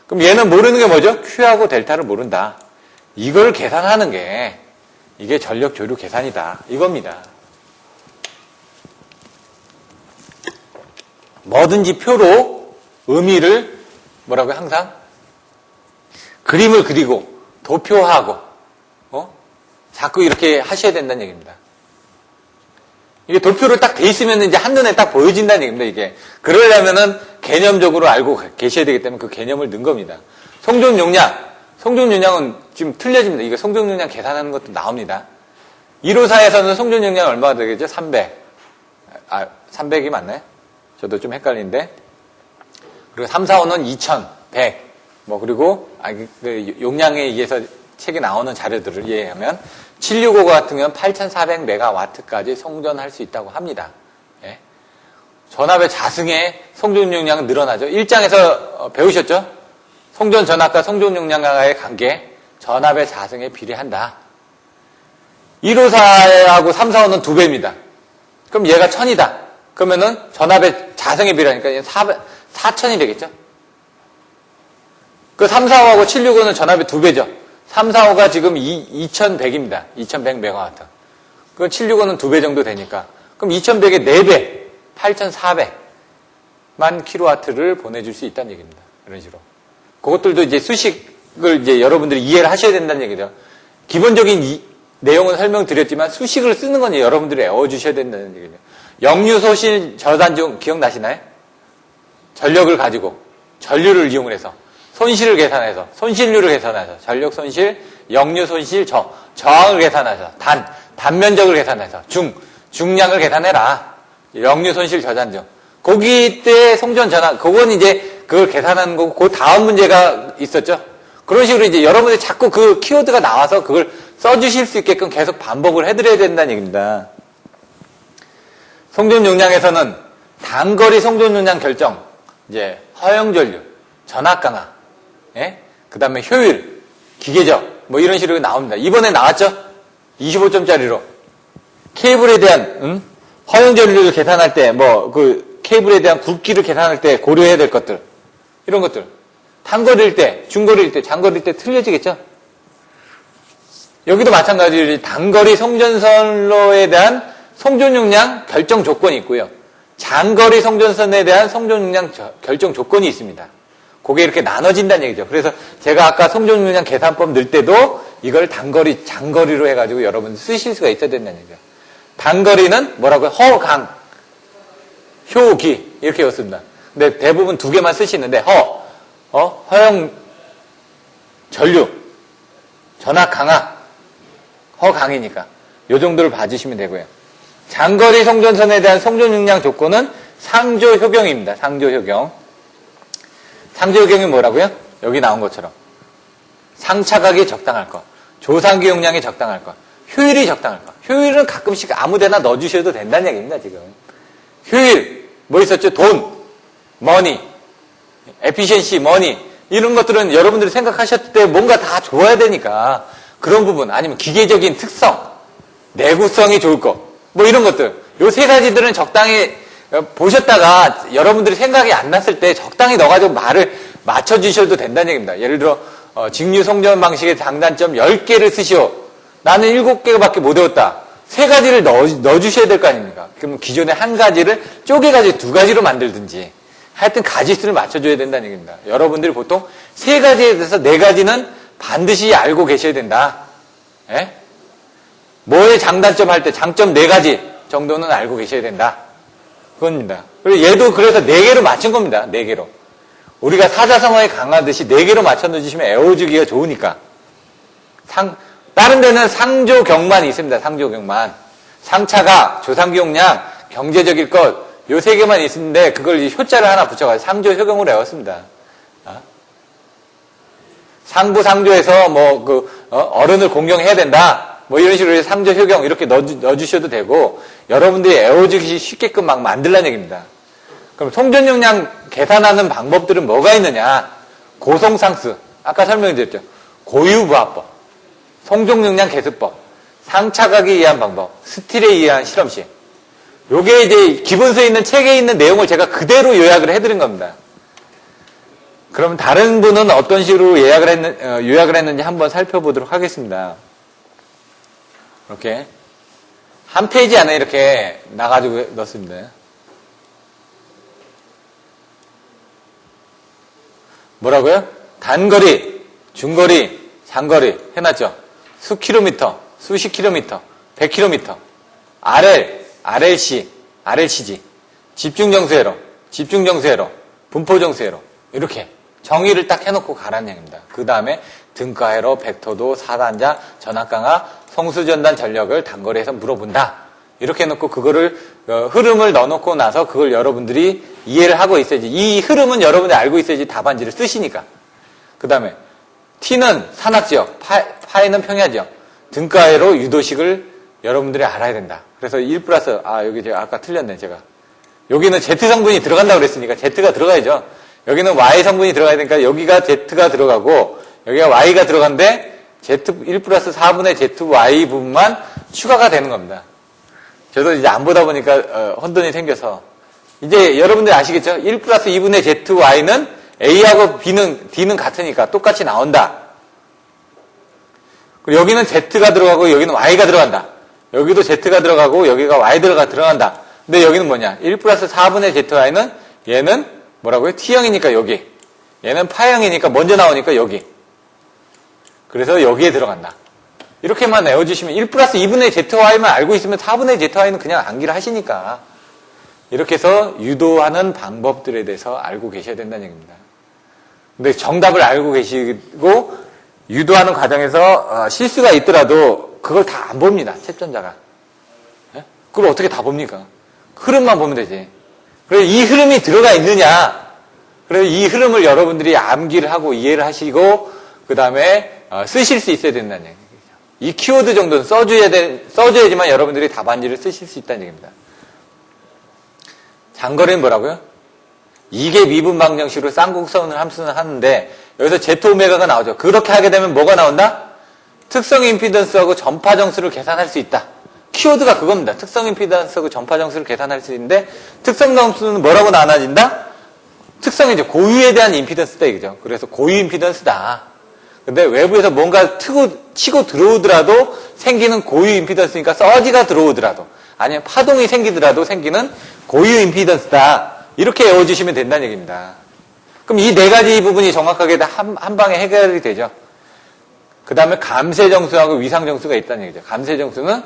그럼 얘는 모르는 게 뭐죠? Q하고 델타를 모른다. 이걸 계산하는 게 이게 전력 조류 계산이다. 이겁니다. 뭐든지 표로 의미를 뭐라고요? 항상 그림을 그리고 도표하고 자꾸 이렇게 하셔야 된다는 얘기입니다. 이게 도표로 딱 돼 있으면 이제 한눈에 딱 보여진다는 얘기입니다, 이게. 그러려면은 개념적으로 알고 계셔야 되기 때문에 그 개념을 넣은 겁니다. 송전 용량은 지금 틀려집니다. 이거 송전 용량 계산하는 것도 나옵니다. 154에서는 송전 용량 얼마가 되겠죠? 300. 300이 맞나요? 저도 좀 헷갈리는데. 그리고 3, 4, 5는 2100. 그리고, 용량에 의해서 책에 나오는 자료들을 이해하면 765 같은 경우는 8400메가와트까지 송전할 수 있다고 합니다. 예. 전압의 자승의 송전 용량은 늘어나죠. 1장에서 배우셨죠? 송전 전압과 송전 용량과의 관계, 전압의 자승에 비례한다. 154하고 345는 2배입니다. 그럼 얘가 1000이다. 그러면은 전압의 자승에 비례하니까 4000이 되겠죠? 그 345하고 765는 전압의 2배죠. 345가 지금 2100입니다. 2100메가와트. 그 765는 2배 정도 되니까. 그럼 2100의 4배, 8400만 킬로와트를 보내줄 수 있다는 얘기입니다. 이런 식으로. 그것들도 이제 수식을 이제 여러분들이 이해를 하셔야 된다는 얘기죠. 기본적인 내용은 설명드렸지만 수식을 쓰는 건 여러분들이 외워주셔야 된다는 얘기죠. 역류소실 저단중 기억나시나요? 전력을 가지고 전류를 이용을 해서 손실을 계산해서 손실률을 계산해서 전력 손실, 역류 손실, 저항을 계산해서 단면적을 계산해서 중량을 계산해라. 역류 손실 저단중. 거기 때 송전 전압, 그건 이제 그걸 계산하는 거고 그 다음 문제가 있었죠. 그런 식으로 이제 여러분들이 자꾸 그 키워드가 나와서 그걸 써주실 수 있게끔 계속 반복을 해드려야 된다는 얘기입니다. 송전 용량에서는 단거리 송전 용량 결정, 이제 허용전류, 전압 강화, 예? 그 다음에 효율, 기계적, 뭐 이런 식으로 나옵니다. 이번에 나왔죠? 25점짜리로. 케이블에 대한, 허용전류를 계산할 때, 케이블에 대한 굵기를 계산할 때 고려해야 될 것들. 이런 것들. 단거리일 때, 중거리일 때, 장거리일 때 틀려지겠죠? 여기도 마찬가지로 단거리 송전선로에 대한 송전 용량 결정 조건이 있고요. 장거리 송전선에 대한 송전 용량 결정 조건이 있습니다. 그게 이렇게 나눠진다는 얘기죠. 그래서 제가 아까 송전 용량 계산법 넣을 때도 이걸 단거리, 장거리로 해가지고 여러분 쓰실 수가 있어야 된다는 얘기죠. 단거리는 뭐라고요? 허강, 효기 이렇게 외웠습니다. 근데 대부분 두 개만 쓰시는데 허용 전류, 전압 강화, 허강이니까 요 정도를 봐주시면 되고요. 장거리 송전선에 대한 송전 용량 조건은 상조 효경입니다. 상조 효경. 상조 효경이 뭐라고요? 여기 나온 것처럼 상차각이 적당할 것, 조상기 용량이 적당할 것, 효율이 적당할 것. 효율은 가끔씩 아무데나 넣어주셔도 된다는 얘기입니다. 지금 효율 뭐 있었죠? 돈, 머니, 에피션시, 머니 이런 것들은 여러분들이 생각하셨을 때 뭔가 다 좋아야 되니까 그런 부분 아니면 기계적인 특성, 내구성이 좋을 것 뭐 이런 것들 요 세 가지들은 적당히 보셨다가 여러분들이 생각이 안 났을 때 적당히 넣어가지고 말을 맞춰주셔도 된다는 얘기입니다. 예를 들어 직류 송전 방식의 장단점 10개를 쓰시오. 나는 7개밖에 못 외웠다. 3가지를 넣어주셔야 될 거 아닙니까? 그러면 기존에 한 가지를 쪼개가지고 2가지로 만들든지 하여튼 가지수를 맞춰줘야 된다는 얘기입니다. 여러분들이 보통 3가지에 대해서 4가지는 반드시 알고 계셔야 된다. 예? 뭐의 장단점 할 때 장점 4가지 정도는 알고 계셔야 된다. 그겁니다. 그리고 얘도 그래서 4개로 맞춘 겁니다. 4개로. 우리가 사자성어에 강하듯이 4개로 맞춰 넣어주시면 애워주기가 좋으니까. 다른 데는 상조경만 있습니다. 상조경만. 상차가, 조상기 용량, 경제적일 것, 요 3개만 있는데 그걸 효자를 하나 붙여가지고 상조효경으로 외웠습니다. 상부, 상조에서 어른을 공경해야 된다. 뭐 이런 식으로 상조 효경 이렇게 넣어주셔도 되고 여러분들이 애워주기 쉽게끔 막 만들라는 얘기입니다. 그럼 송전 용량 계산하는 방법들은 뭐가 있느냐? 고송상수 아까 설명드렸죠. 고유부합법, 송전 용량 계수법, 상차각에 의한 방법, 스틸에 의한 실험식. 요게 이제 기본서에 있는 책에 있는 내용을 제가 그대로 요약을 해드린 겁니다. 그럼 다른 분은 어떤 식으로 요약을 했는지 한번 살펴보도록 하겠습니다. 이렇게 한 페이지 안에 이렇게 나가지고 넣습니다. 뭐라고요? 단거리, 중거리, 장거리 해놨죠. 수 킬로미터, 수십 킬로미터, 100킬로미터, RL, RLC, RLCG, 집중정수회로, 집중정수회로, 분포정수회로 이렇게 정의를 딱 해놓고 가라는 얘기입니다. 그 다음에 등가회로, 벡터도, 사단자, 전압강화, 송수전단 전력을 단거리에서 물어본다. 이렇게 해놓고 그거를 흐름을 넣어놓고 나서 그걸 여러분들이 이해를 하고 있어야지. 이 흐름은 여러분들이 알고 있어야지 답안지를 쓰시니까. 그 다음에 T는 산악지역, 파이는 평야지역, 등가회로 유도식을 여러분들이 알아야 된다. 그래서 1 플러스 여기 제가 아까 틀렸네 제가. 여기는 Z 성분이 들어간다고 그랬으니까 Z가 들어가야죠. 여기는 Y 성분이 들어가야 되니까 여기가 Z가 들어가고 여기가 Y가 들어간데 Z1 플러스 4분의 ZY 부분만 추가가 되는 겁니다. 저도 이제 안 보다 보니까 혼돈이 생겨서 이제 여러분들이 아시겠죠? 1 플러스 2분의 ZY는 A하고 D는 같으니까 똑같이 나온다. 그리고 여기는 Z가 들어가고 여기는 Y가 들어간다. 여기도 Z가 들어가고 여기가 Y 들어간다. 근데 여기는 뭐냐? 1 플러스 4분의 ZY는 얘는 뭐라고요? T형이니까 여기. 얘는 파형이니까 먼저 나오니까 여기. 그래서 여기에 들어간다. 이렇게만 외워주시면 1 플러스 2분의 ZY만 알고 있으면 4분의 ZY는 그냥 암기를 하시니까 이렇게 해서 유도하는 방법들에 대해서 알고 계셔야 된다는 얘기입니다. 근데 정답을 알고 계시고 유도하는 과정에서 실수가 있더라도 그걸 다 안 봅니다. 채점자가. 그걸 어떻게 다 봅니까? 흐름만 보면 되지. 그래서 이 흐름이 들어가 있느냐. 그래서 이 흐름을 여러분들이 암기를 하고 이해를 하시고 그 다음에 쓰실 수 있어야 된다는 얘기죠. 이 키워드 정도는 써줘야지만 여러분들이 답안지를 쓰실 수 있다는 얘기입니다. 장거리는 뭐라고요? 이게 미분 방정식으로 쌍곡선을 함수는 하는데 여기서 제트 오메가가 나오죠. 그렇게 하게 되면 뭐가 나온다? 특성 임피던스하고 전파 정수를 계산할 수 있다. 키워드가 그겁니다. 특성 임피던스하고 전파 정수를 계산할 수 있는데 특성 정수는 뭐라고 나눠진다? 특성이 이제 고유에 대한 임피던스다 이거죠. 그래서 고유 임피던스다. 근데 외부에서 뭔가 치고 들어오더라도 생기는 고유 임피던스니까 서지가 들어오더라도 아니면 파동이 생기더라도 생기는 고유 임피던스다. 이렇게 외워주시면 된다는 얘기입니다. 그럼 이 네 가지 부분이 정확하게 한 방에 해결이 되죠. 그 다음에 감쇄정수하고 위상정수가 있다는 얘기죠. 감쇄정수는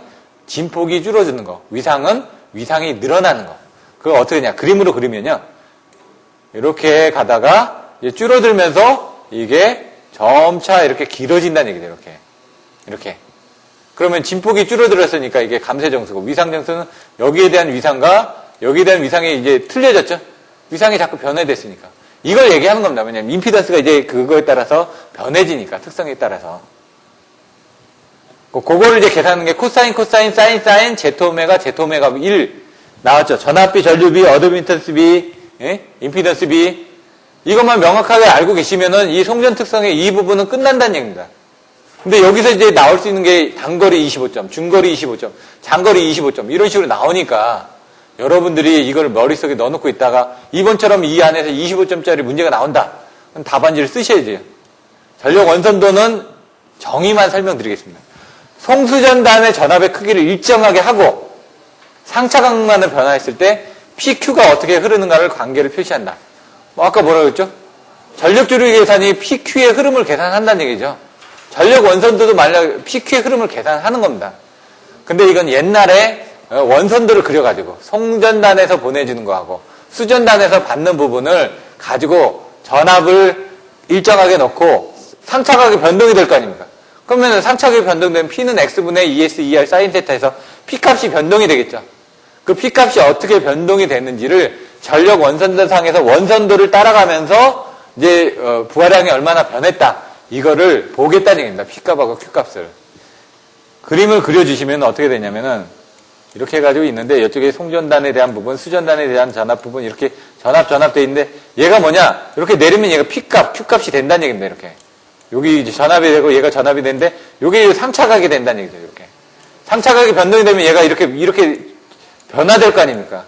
진폭이 줄어드는 거, 위상은 위상이 늘어나는 거. 그거 어떻게 되냐? 그림으로 그리면요. 이렇게 가다가 이제 줄어들면서 이게 점차 이렇게 길어진다는 얘기죠. 이렇게. 그러면 진폭이 줄어들었으니까 이게 감쇄정수고, 위상정수는 여기에 대한 위상과 여기에 대한 위상이 이제 틀려졌죠? 위상이 자꾸 변해됐으니까. 이걸 얘기하는 겁니다. 왜냐면 임피던스가 이제 그거에 따라서 변해지니까, 특성에 따라서. 그거를 이제 계산하는 게 코사인, 사인, 제토오메가 1 나왔죠. 전압비, 전류비, 어드미턴스비, 임피던스비. 이것만 명확하게 알고 계시면은 이 송전 특성의 이 부분은 끝난다는 얘기입니다. 근데 여기서 이제 나올 수 있는 게 단거리 25점, 중거리 25점, 장거리 25점 이런 식으로 나오니까 여러분들이 이걸 머릿속에 넣어놓고 있다가 이번처럼 이 안에서 25점짜리 문제가 나온다. 그럼 답안지를 쓰셔야죠. 전력 원선도는 정의만 설명드리겠습니다. 송수전단의 전압의 크기를 일정하게 하고 상차각만을 변화했을 때 PQ가 어떻게 흐르는가를 관계를 표시한다. 아까 뭐라고 했죠? 전력조류 계산이 PQ의 흐름을 계산한다는 얘기죠. 전력 원선도도 만약 PQ의 흐름을 계산하는 겁니다. 근데 이건 옛날에 원선도를 그려가지고 송전단에서 보내주는 거하고 수전단에서 받는 부분을 가지고 전압을 일정하게 넣고 상차각이 변동이 될 거 아닙니까? 그러면 상차각이 변동되면 P는 X분의 ES, ER, 사인 세타에서 P값이 변동이 되겠죠. 그 P값이 어떻게 변동이 되는지를 전력 원선도상에서 원선도를 따라가면서 이제 부하량이 얼마나 변했다. 이거를 보겠다는 얘기입니다. P값하고 Q값을. 그림을 그려주시면 어떻게 되냐면은 이렇게 해가지고 있는데 이쪽에 송전단에 대한 부분, 수전단에 대한 전압 부분 이렇게 전압돼 있는데 얘가 뭐냐? 이렇게 내리면 얘가 P값, Q값이 된다는 얘기입니다. 이렇게. 여기 이제 전압이 되고 얘가 전압이 되는데 요게 상차각이 된다는 얘기죠. 이렇게. 상차각이 변동이 되면 얘가 이렇게 변화될 거 아닙니까?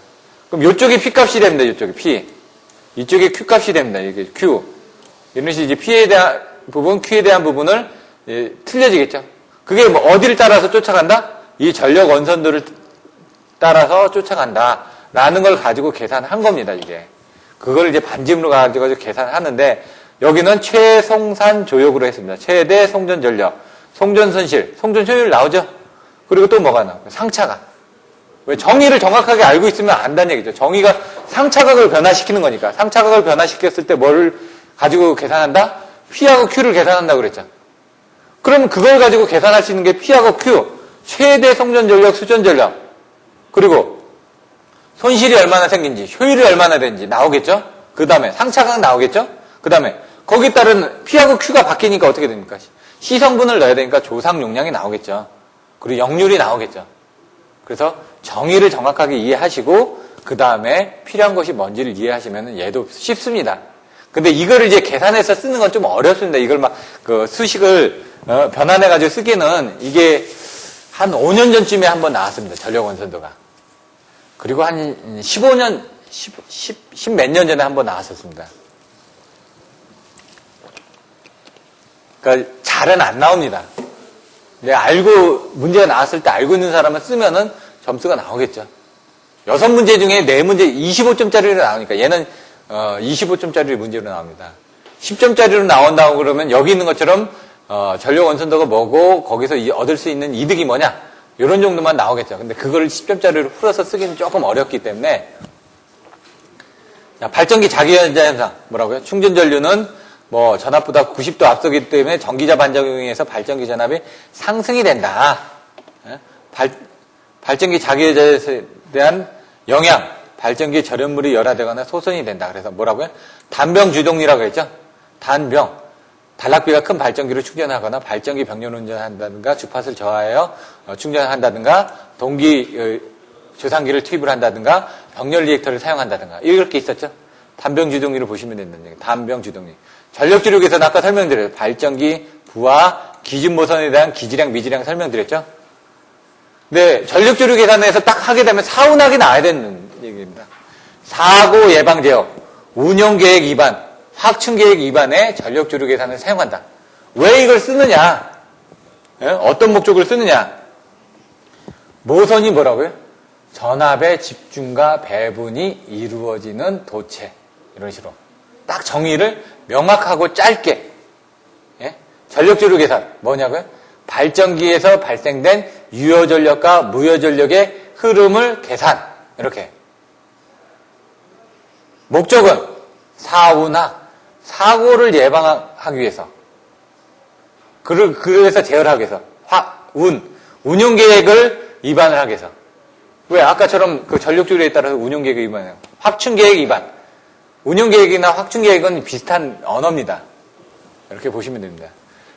그럼 이쪽이 P값이 됩니다. 이쪽이 P. 이쪽이 Q값이 됩니다. 이게 Q. 이런 식으로 이제 P에 대한 부분, Q에 대한 부분을 틀려지겠죠. 그게 뭐 어디를 따라서 쫓아간다? 이 전력 원선도를 따라서 쫓아간다. 라는 걸 가지고 계산한 겁니다, 이게. 그걸 이제 반지름으로 가지고 계산하는데, 여기는 최송산 조역으로 했습니다. 최대 송전 전력, 송전 손실, 송전 효율 나오죠? 그리고 또 뭐가 나와요? 상차각. 왜 정의를 정확하게 알고 있으면 안다는 얘기죠. 정의가 상차각을 변화시키는 거니까. 상차각을 변화시켰을 때 뭐를 가지고 계산한다? P하고 Q를 계산한다고 그랬죠. 그럼 그걸 가지고 계산할 수 있는 게 P하고 Q, 최대 송전 전력, 수전 전력, 그리고 손실이 얼마나 생긴지, 효율이 얼마나 되는지 나오겠죠? 그 다음에 상차각 나오겠죠? 그 다음에 거기에 따른 P하고 Q가 바뀌니까 어떻게 됩니까? C성분을 넣어야 되니까 조상 용량이 나오겠죠. 그리고 역률이 나오겠죠. 그래서 정의를 정확하게 이해하시고 그 다음에 필요한 것이 뭔지를 이해하시면 얘도 쉽습니다. 근데 이거를 이제 계산해서 쓰는 건 좀 어렵습니다. 이걸 막 그 수식을 변환해가지고 쓰기는 이게 한 5년 전쯤에 한번 나왔습니다. 전력 원선도가. 그리고 한 15년, 10 몇 년 전에 한번 나왔었습니다. 그러니까 잘은 안 나옵니다. 근데 문제가 나왔을 때 알고 있는 사람은 쓰면은 점수가 나오겠죠. 6문제 중에 4문제 25점짜리로 나오니까 얘는 25점짜리 문제로 나옵니다. 10점짜리로 나온다고 그러면 여기 있는 것처럼 전력 원선도가 뭐고 거기서 얻을 수 있는 이득이 뭐냐 이런 정도만 나오겠죠. 근데 그걸 10점짜리로 풀어서 쓰기는 조금 어렵기 때문에 자, 발전기 자기연자 현상 뭐라고요? 충전 전류는 뭐 전압보다 90도 앞서기 때문에 전기자 반작용에 의해서 발전기 전압이 상승이 된다. 발전기 자기연자에 대한 영향, 발전기 절연물이 열화되거나 소선이 된다. 그래서 뭐라고요? 단병 주동리라고 했죠? 단병. 단락비가 큰 발전기를 충전하거나 발전기 병렬 운전한다든가 주파수를 저하하여 충전한다든가 동기 조상기를 투입을 한다든가 병렬 리액터를 사용한다든가 이렇게 있었죠. 단병주동기를 보시면 된다는 얘기예요. 단병주동기. 전력주력에서는 아까 설명드려요. 발전기, 부하, 기준모선에 대한 기지량, 미지량 설명드렸죠. 근데 전력주력 계산에서 딱 하게 되면 사운학이 나와야 되는 얘기입니다. 사고 예방 제어, 운영계획 위반, 확충계획 위반의 전력주력 계산을 사용한다. 왜 이걸 쓰느냐? 어떤 목적을 쓰느냐? 모선이 뭐라고요? 전압의 집중과 배분이 이루어지는 도체. 이런 식으로. 딱 정의를 명확하고 짧게. 전력주력 계산 뭐냐고요? 발전기에서 발생된 유효전력과 무효전력의 흐름을 계산. 이렇게. 목적은 사고나 사고를 예방하기 위해서. 그래서 제어하기 위해서. 운용계획을 위반을 하기 위해서. 왜? 아까처럼 그 전력주력에 따라서 운용계획을 위반해요. 확충계획 위반. 운용계획이나 확충계획은 비슷한 언어입니다. 이렇게 보시면 됩니다.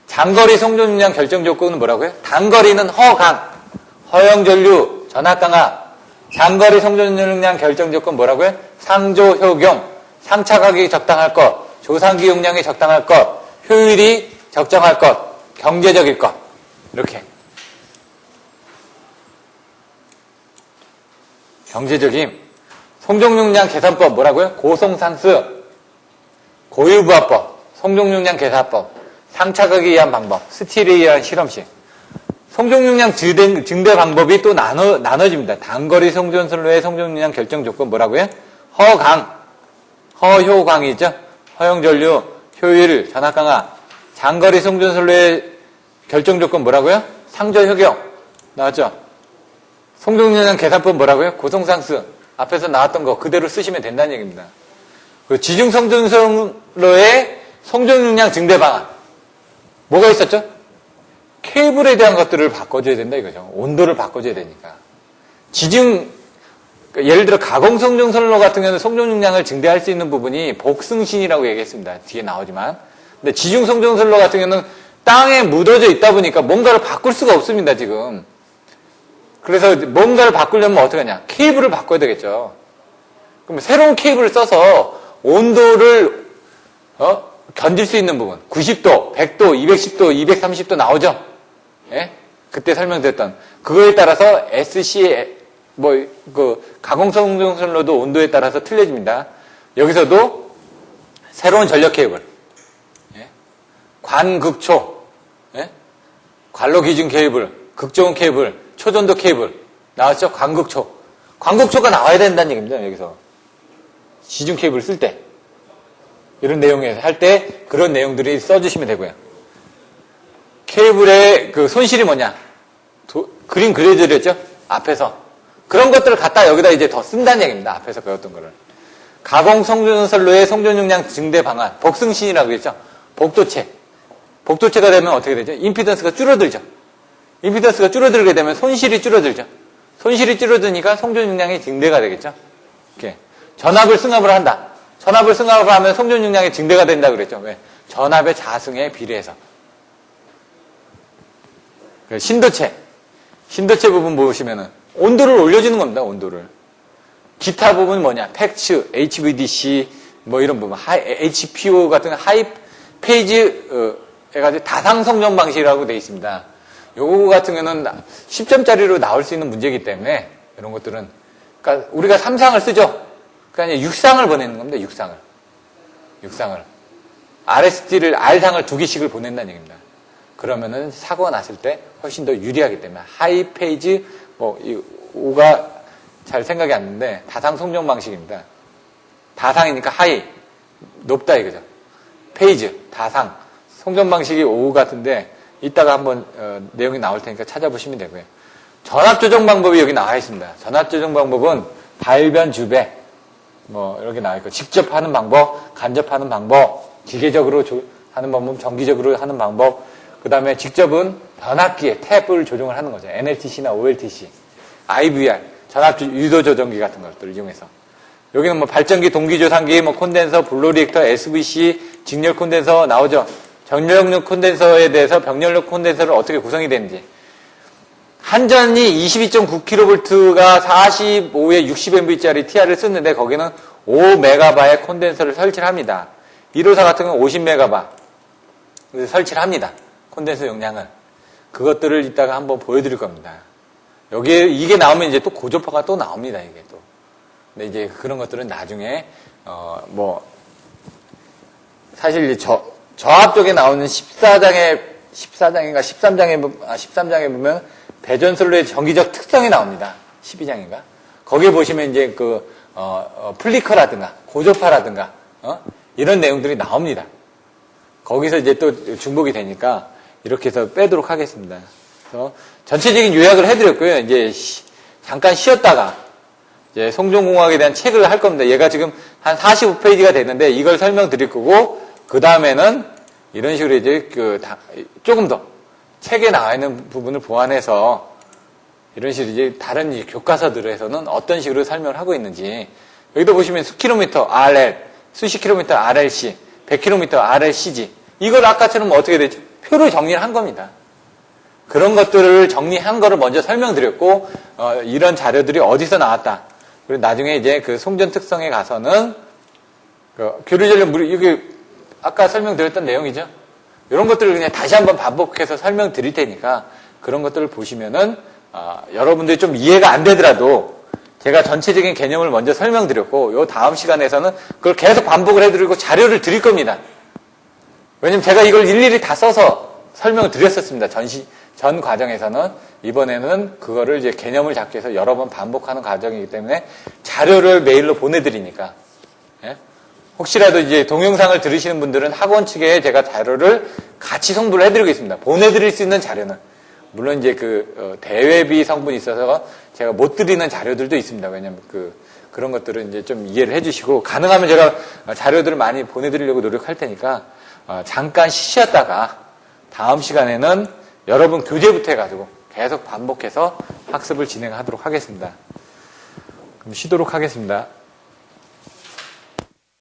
장거리 송전용량 결정 조건은 뭐라고요? 단거리는 허강, 허용전류, 전압강하. 장거리 송전용량 결정 조건 뭐라고요? 상조 효경, 상차 가격이 적당할 것, 조상기 용량이 적당할 것, 효율이 적정할 것, 경제적일 것. 이렇게. 경제적임. 송정용량 계산법 뭐라고요? 고송상수, 고유부하법, 송정용량 계산법, 상차각에 의한 방법, 스틸에 의한 실험식. 송정용량 증대 방법이 또 나눠집니다. 단거리 송전선로의 송정용량 결정 조건 뭐라고요? 허강, 허효강이죠. 허용전류, 효율, 전압강하. 장거리 송전선로의 결정 조건 뭐라고요? 상조효경. 나왔죠? 송정용량 계산법 뭐라고요? 고송상수. 앞에서 나왔던 거 그대로 쓰시면 된다는 얘기입니다. 그 지중송전선로의 송정용량 증대 방안. 뭐가 있었죠? 케이블에 대한 것들을 바꿔줘야 된다 이거죠. 온도를 바꿔줘야 되니까. 예를 들어 가공송정선로 같은 경우는 송정용량을 증대할 수 있는 부분이 복승신이라고 얘기했습니다. 뒤에 나오지만. 근데 지중송정선로 같은 경우는 땅에 묻어져 있다 보니까 뭔가를 바꿀 수가 없습니다, 지금. 그래서 뭔가를 바꾸려면 어떻게 하냐? 케이블을 바꿔야 되겠죠. 그럼 새로운 케이블을 써서 온도를 견딜 수 있는 부분. 90도, 100도, 210도, 230도 나오죠? 예? 그때 설명드렸던. 그거에 따라서 SC, 가공송정선로도 온도에 따라서 틀려집니다. 여기서도 새로운 전력 케이블. 예? 관극초. 예? 관로 기준 케이블, 극저온 케이블, 초전도 케이블. 나왔죠? 관극초. 관극초가 나와야 된다는 얘기입니다, 여기서. 지중 케이블 쓸 때. 이런 내용에서 할 때 그런 내용들이 써주시면 되고요. 케이블의 그 손실이 뭐냐? 그림 그려드렸죠? 앞에서. 그런 것들을 갖다 여기다 이제 더 쓴다는 얘기입니다. 앞에서 배웠던 거를. 가공 송전선로의 송전용량 증대 방안. 복승신이라고 했죠? 복도체. 복도체가 되면 어떻게 되죠? 임피던스가 줄어들죠. 임피던스가 줄어들게 되면 손실이 줄어들죠. 손실이 줄어드니까 송전용량이 증대가 되겠죠. 이렇게. 전압을 승합을 한다. 전압을 승합을 하면 송전용량이 증대가 된다 그랬죠. 왜? 전압의 자승에 비례해서. 신도체. 신도체 부분 보시면은 온도를 올려주는 겁니다. 온도를. 기타 부분은 뭐냐? 팩츠, HVDC 뭐 이런 부분, HPO 같은 하이 페이지 해가지고 다상 성전 방식이라고 되어 있습니다. 요거 같은 경우는 10점짜리로 나올 수 있는 문제이기 때문에 이런 것들은 그러니까 우리가 3상을 쓰죠. 그러니까 6상을 보내는 겁니다. 6상을. RST를 R상을 2개씩을 보낸다는 얘기입니다. 그러면은 사고가 났을 때 훨씬 더 유리하기 때문에 하이 페이지 이 5가 잘 생각이 안 나는데 다상 송정 방식입니다. 다상이니까 하이 높다 이거죠. 페이지 다상 송정 방식이 5 같은데 이따가 한번 내용이 나올 테니까 찾아보시면 되고요. 전압 조정 방법이 여기 나와 있습니다. 전압 조정 방법은 발변 주배 이렇게 나와 있고 직접 하는 방법, 간접하는 방법, 기계적으로 하는 방법, 정기적으로 하는 방법. 그 다음에 직접은 변압기에 탭을 조정을 하는 거죠. NLTC나 OLTC, IVR, 전압 유도 조정기 같은 것들을 이용해서. 여기는 발전기, 동기조상기, 콘덴서, 블로리액터, SVC, 직렬 콘덴서 나오죠. 정렬력 콘덴서에 대해서 병렬력 콘덴서를 어떻게 구성이 되는지. 한전이 22.9kV가 45에 60MV짜리 TR을 쓰는데 거기는 5메가바의 콘덴서를 설치를 합니다. 1호사 같은 경우는 50메가바 설치를 합니다. 콘덴서 용량을. 그것들을 이따가 한번 보여드릴 겁니다. 여기에 이게 나오면 이제 또 고조파가 또 나옵니다. 이게 또. 근데 이제 그런 것들은 나중에 사실 이제 저압 쪽에 나오는 14장인가 13장에 보면 배전솔로의 전기적 특성이 나옵니다. 12장인가. 거기에 보시면 이제 플리커라든가 고조파라든가 이런 내용들이 나옵니다. 거기서 이제 또 중복이 되니까 이렇게 해서 빼도록 하겠습니다. 그래서 전체적인 요약을 해드렸고요. 이제 잠깐 쉬었다가 이제 송전공학에 대한 책을 할 겁니다. 얘가 지금 한 45페이지가 됐는데 이걸 설명드릴 거고 그 다음에는 이런 식으로 이제 조금 더 책에 나와 있는 부분을 보완해서 이런 식으로 이제 다른 교과서들에서는 어떤 식으로 설명을 하고 있는지 여기도 보시면 수킬로미터 RL, 수십 킬로미터 RLC, 100km RLCG 이걸 아까처럼 어떻게 되죠? 표로 정리를 한 겁니다. 그런 것들을 정리한 거를 먼저 설명드렸고 이런 자료들이 어디서 나왔다. 그리고 나중에 이제 그 송전 특성에 가서는 교류전력 이게 아까 설명드렸던 내용이죠. 이런 것들을 그냥 다시 한번 반복해서 설명드릴 테니까 그런 것들을 보시면은 여러분들이 좀 이해가 안 되더라도 제가 전체적인 개념을 먼저 설명드렸고 요 다음 시간에서는 그걸 계속 반복을 해드리고 자료를 드릴 겁니다. 왜냐면 제가 이걸 일일이 다 써서 설명을 드렸었습니다. 전 과정에서는 이번에는 그거를 이제 개념을 잡기 위해서 여러 번 반복하는 과정이기 때문에 자료를 메일로 보내드리니까 예? 혹시라도 이제 동영상을 들으시는 분들은 학원 측에 제가 자료를 같이 송부를 해드리겠습니다. 보내드릴 수 있는 자료는 물론 이제 대외비 성분이 있어서 제가 못 드리는 자료들도 있습니다. 왜냐면 그런 것들은 이제 좀 이해를 해주시고 가능하면 제가 자료들을 많이 보내드리려고 노력할 테니까 잠깐 쉬었다가 다음 시간에는 여러분 교재부터 해가지고 계속 반복해서 학습을 진행하도록 하겠습니다. 그럼 쉬도록 하겠습니다.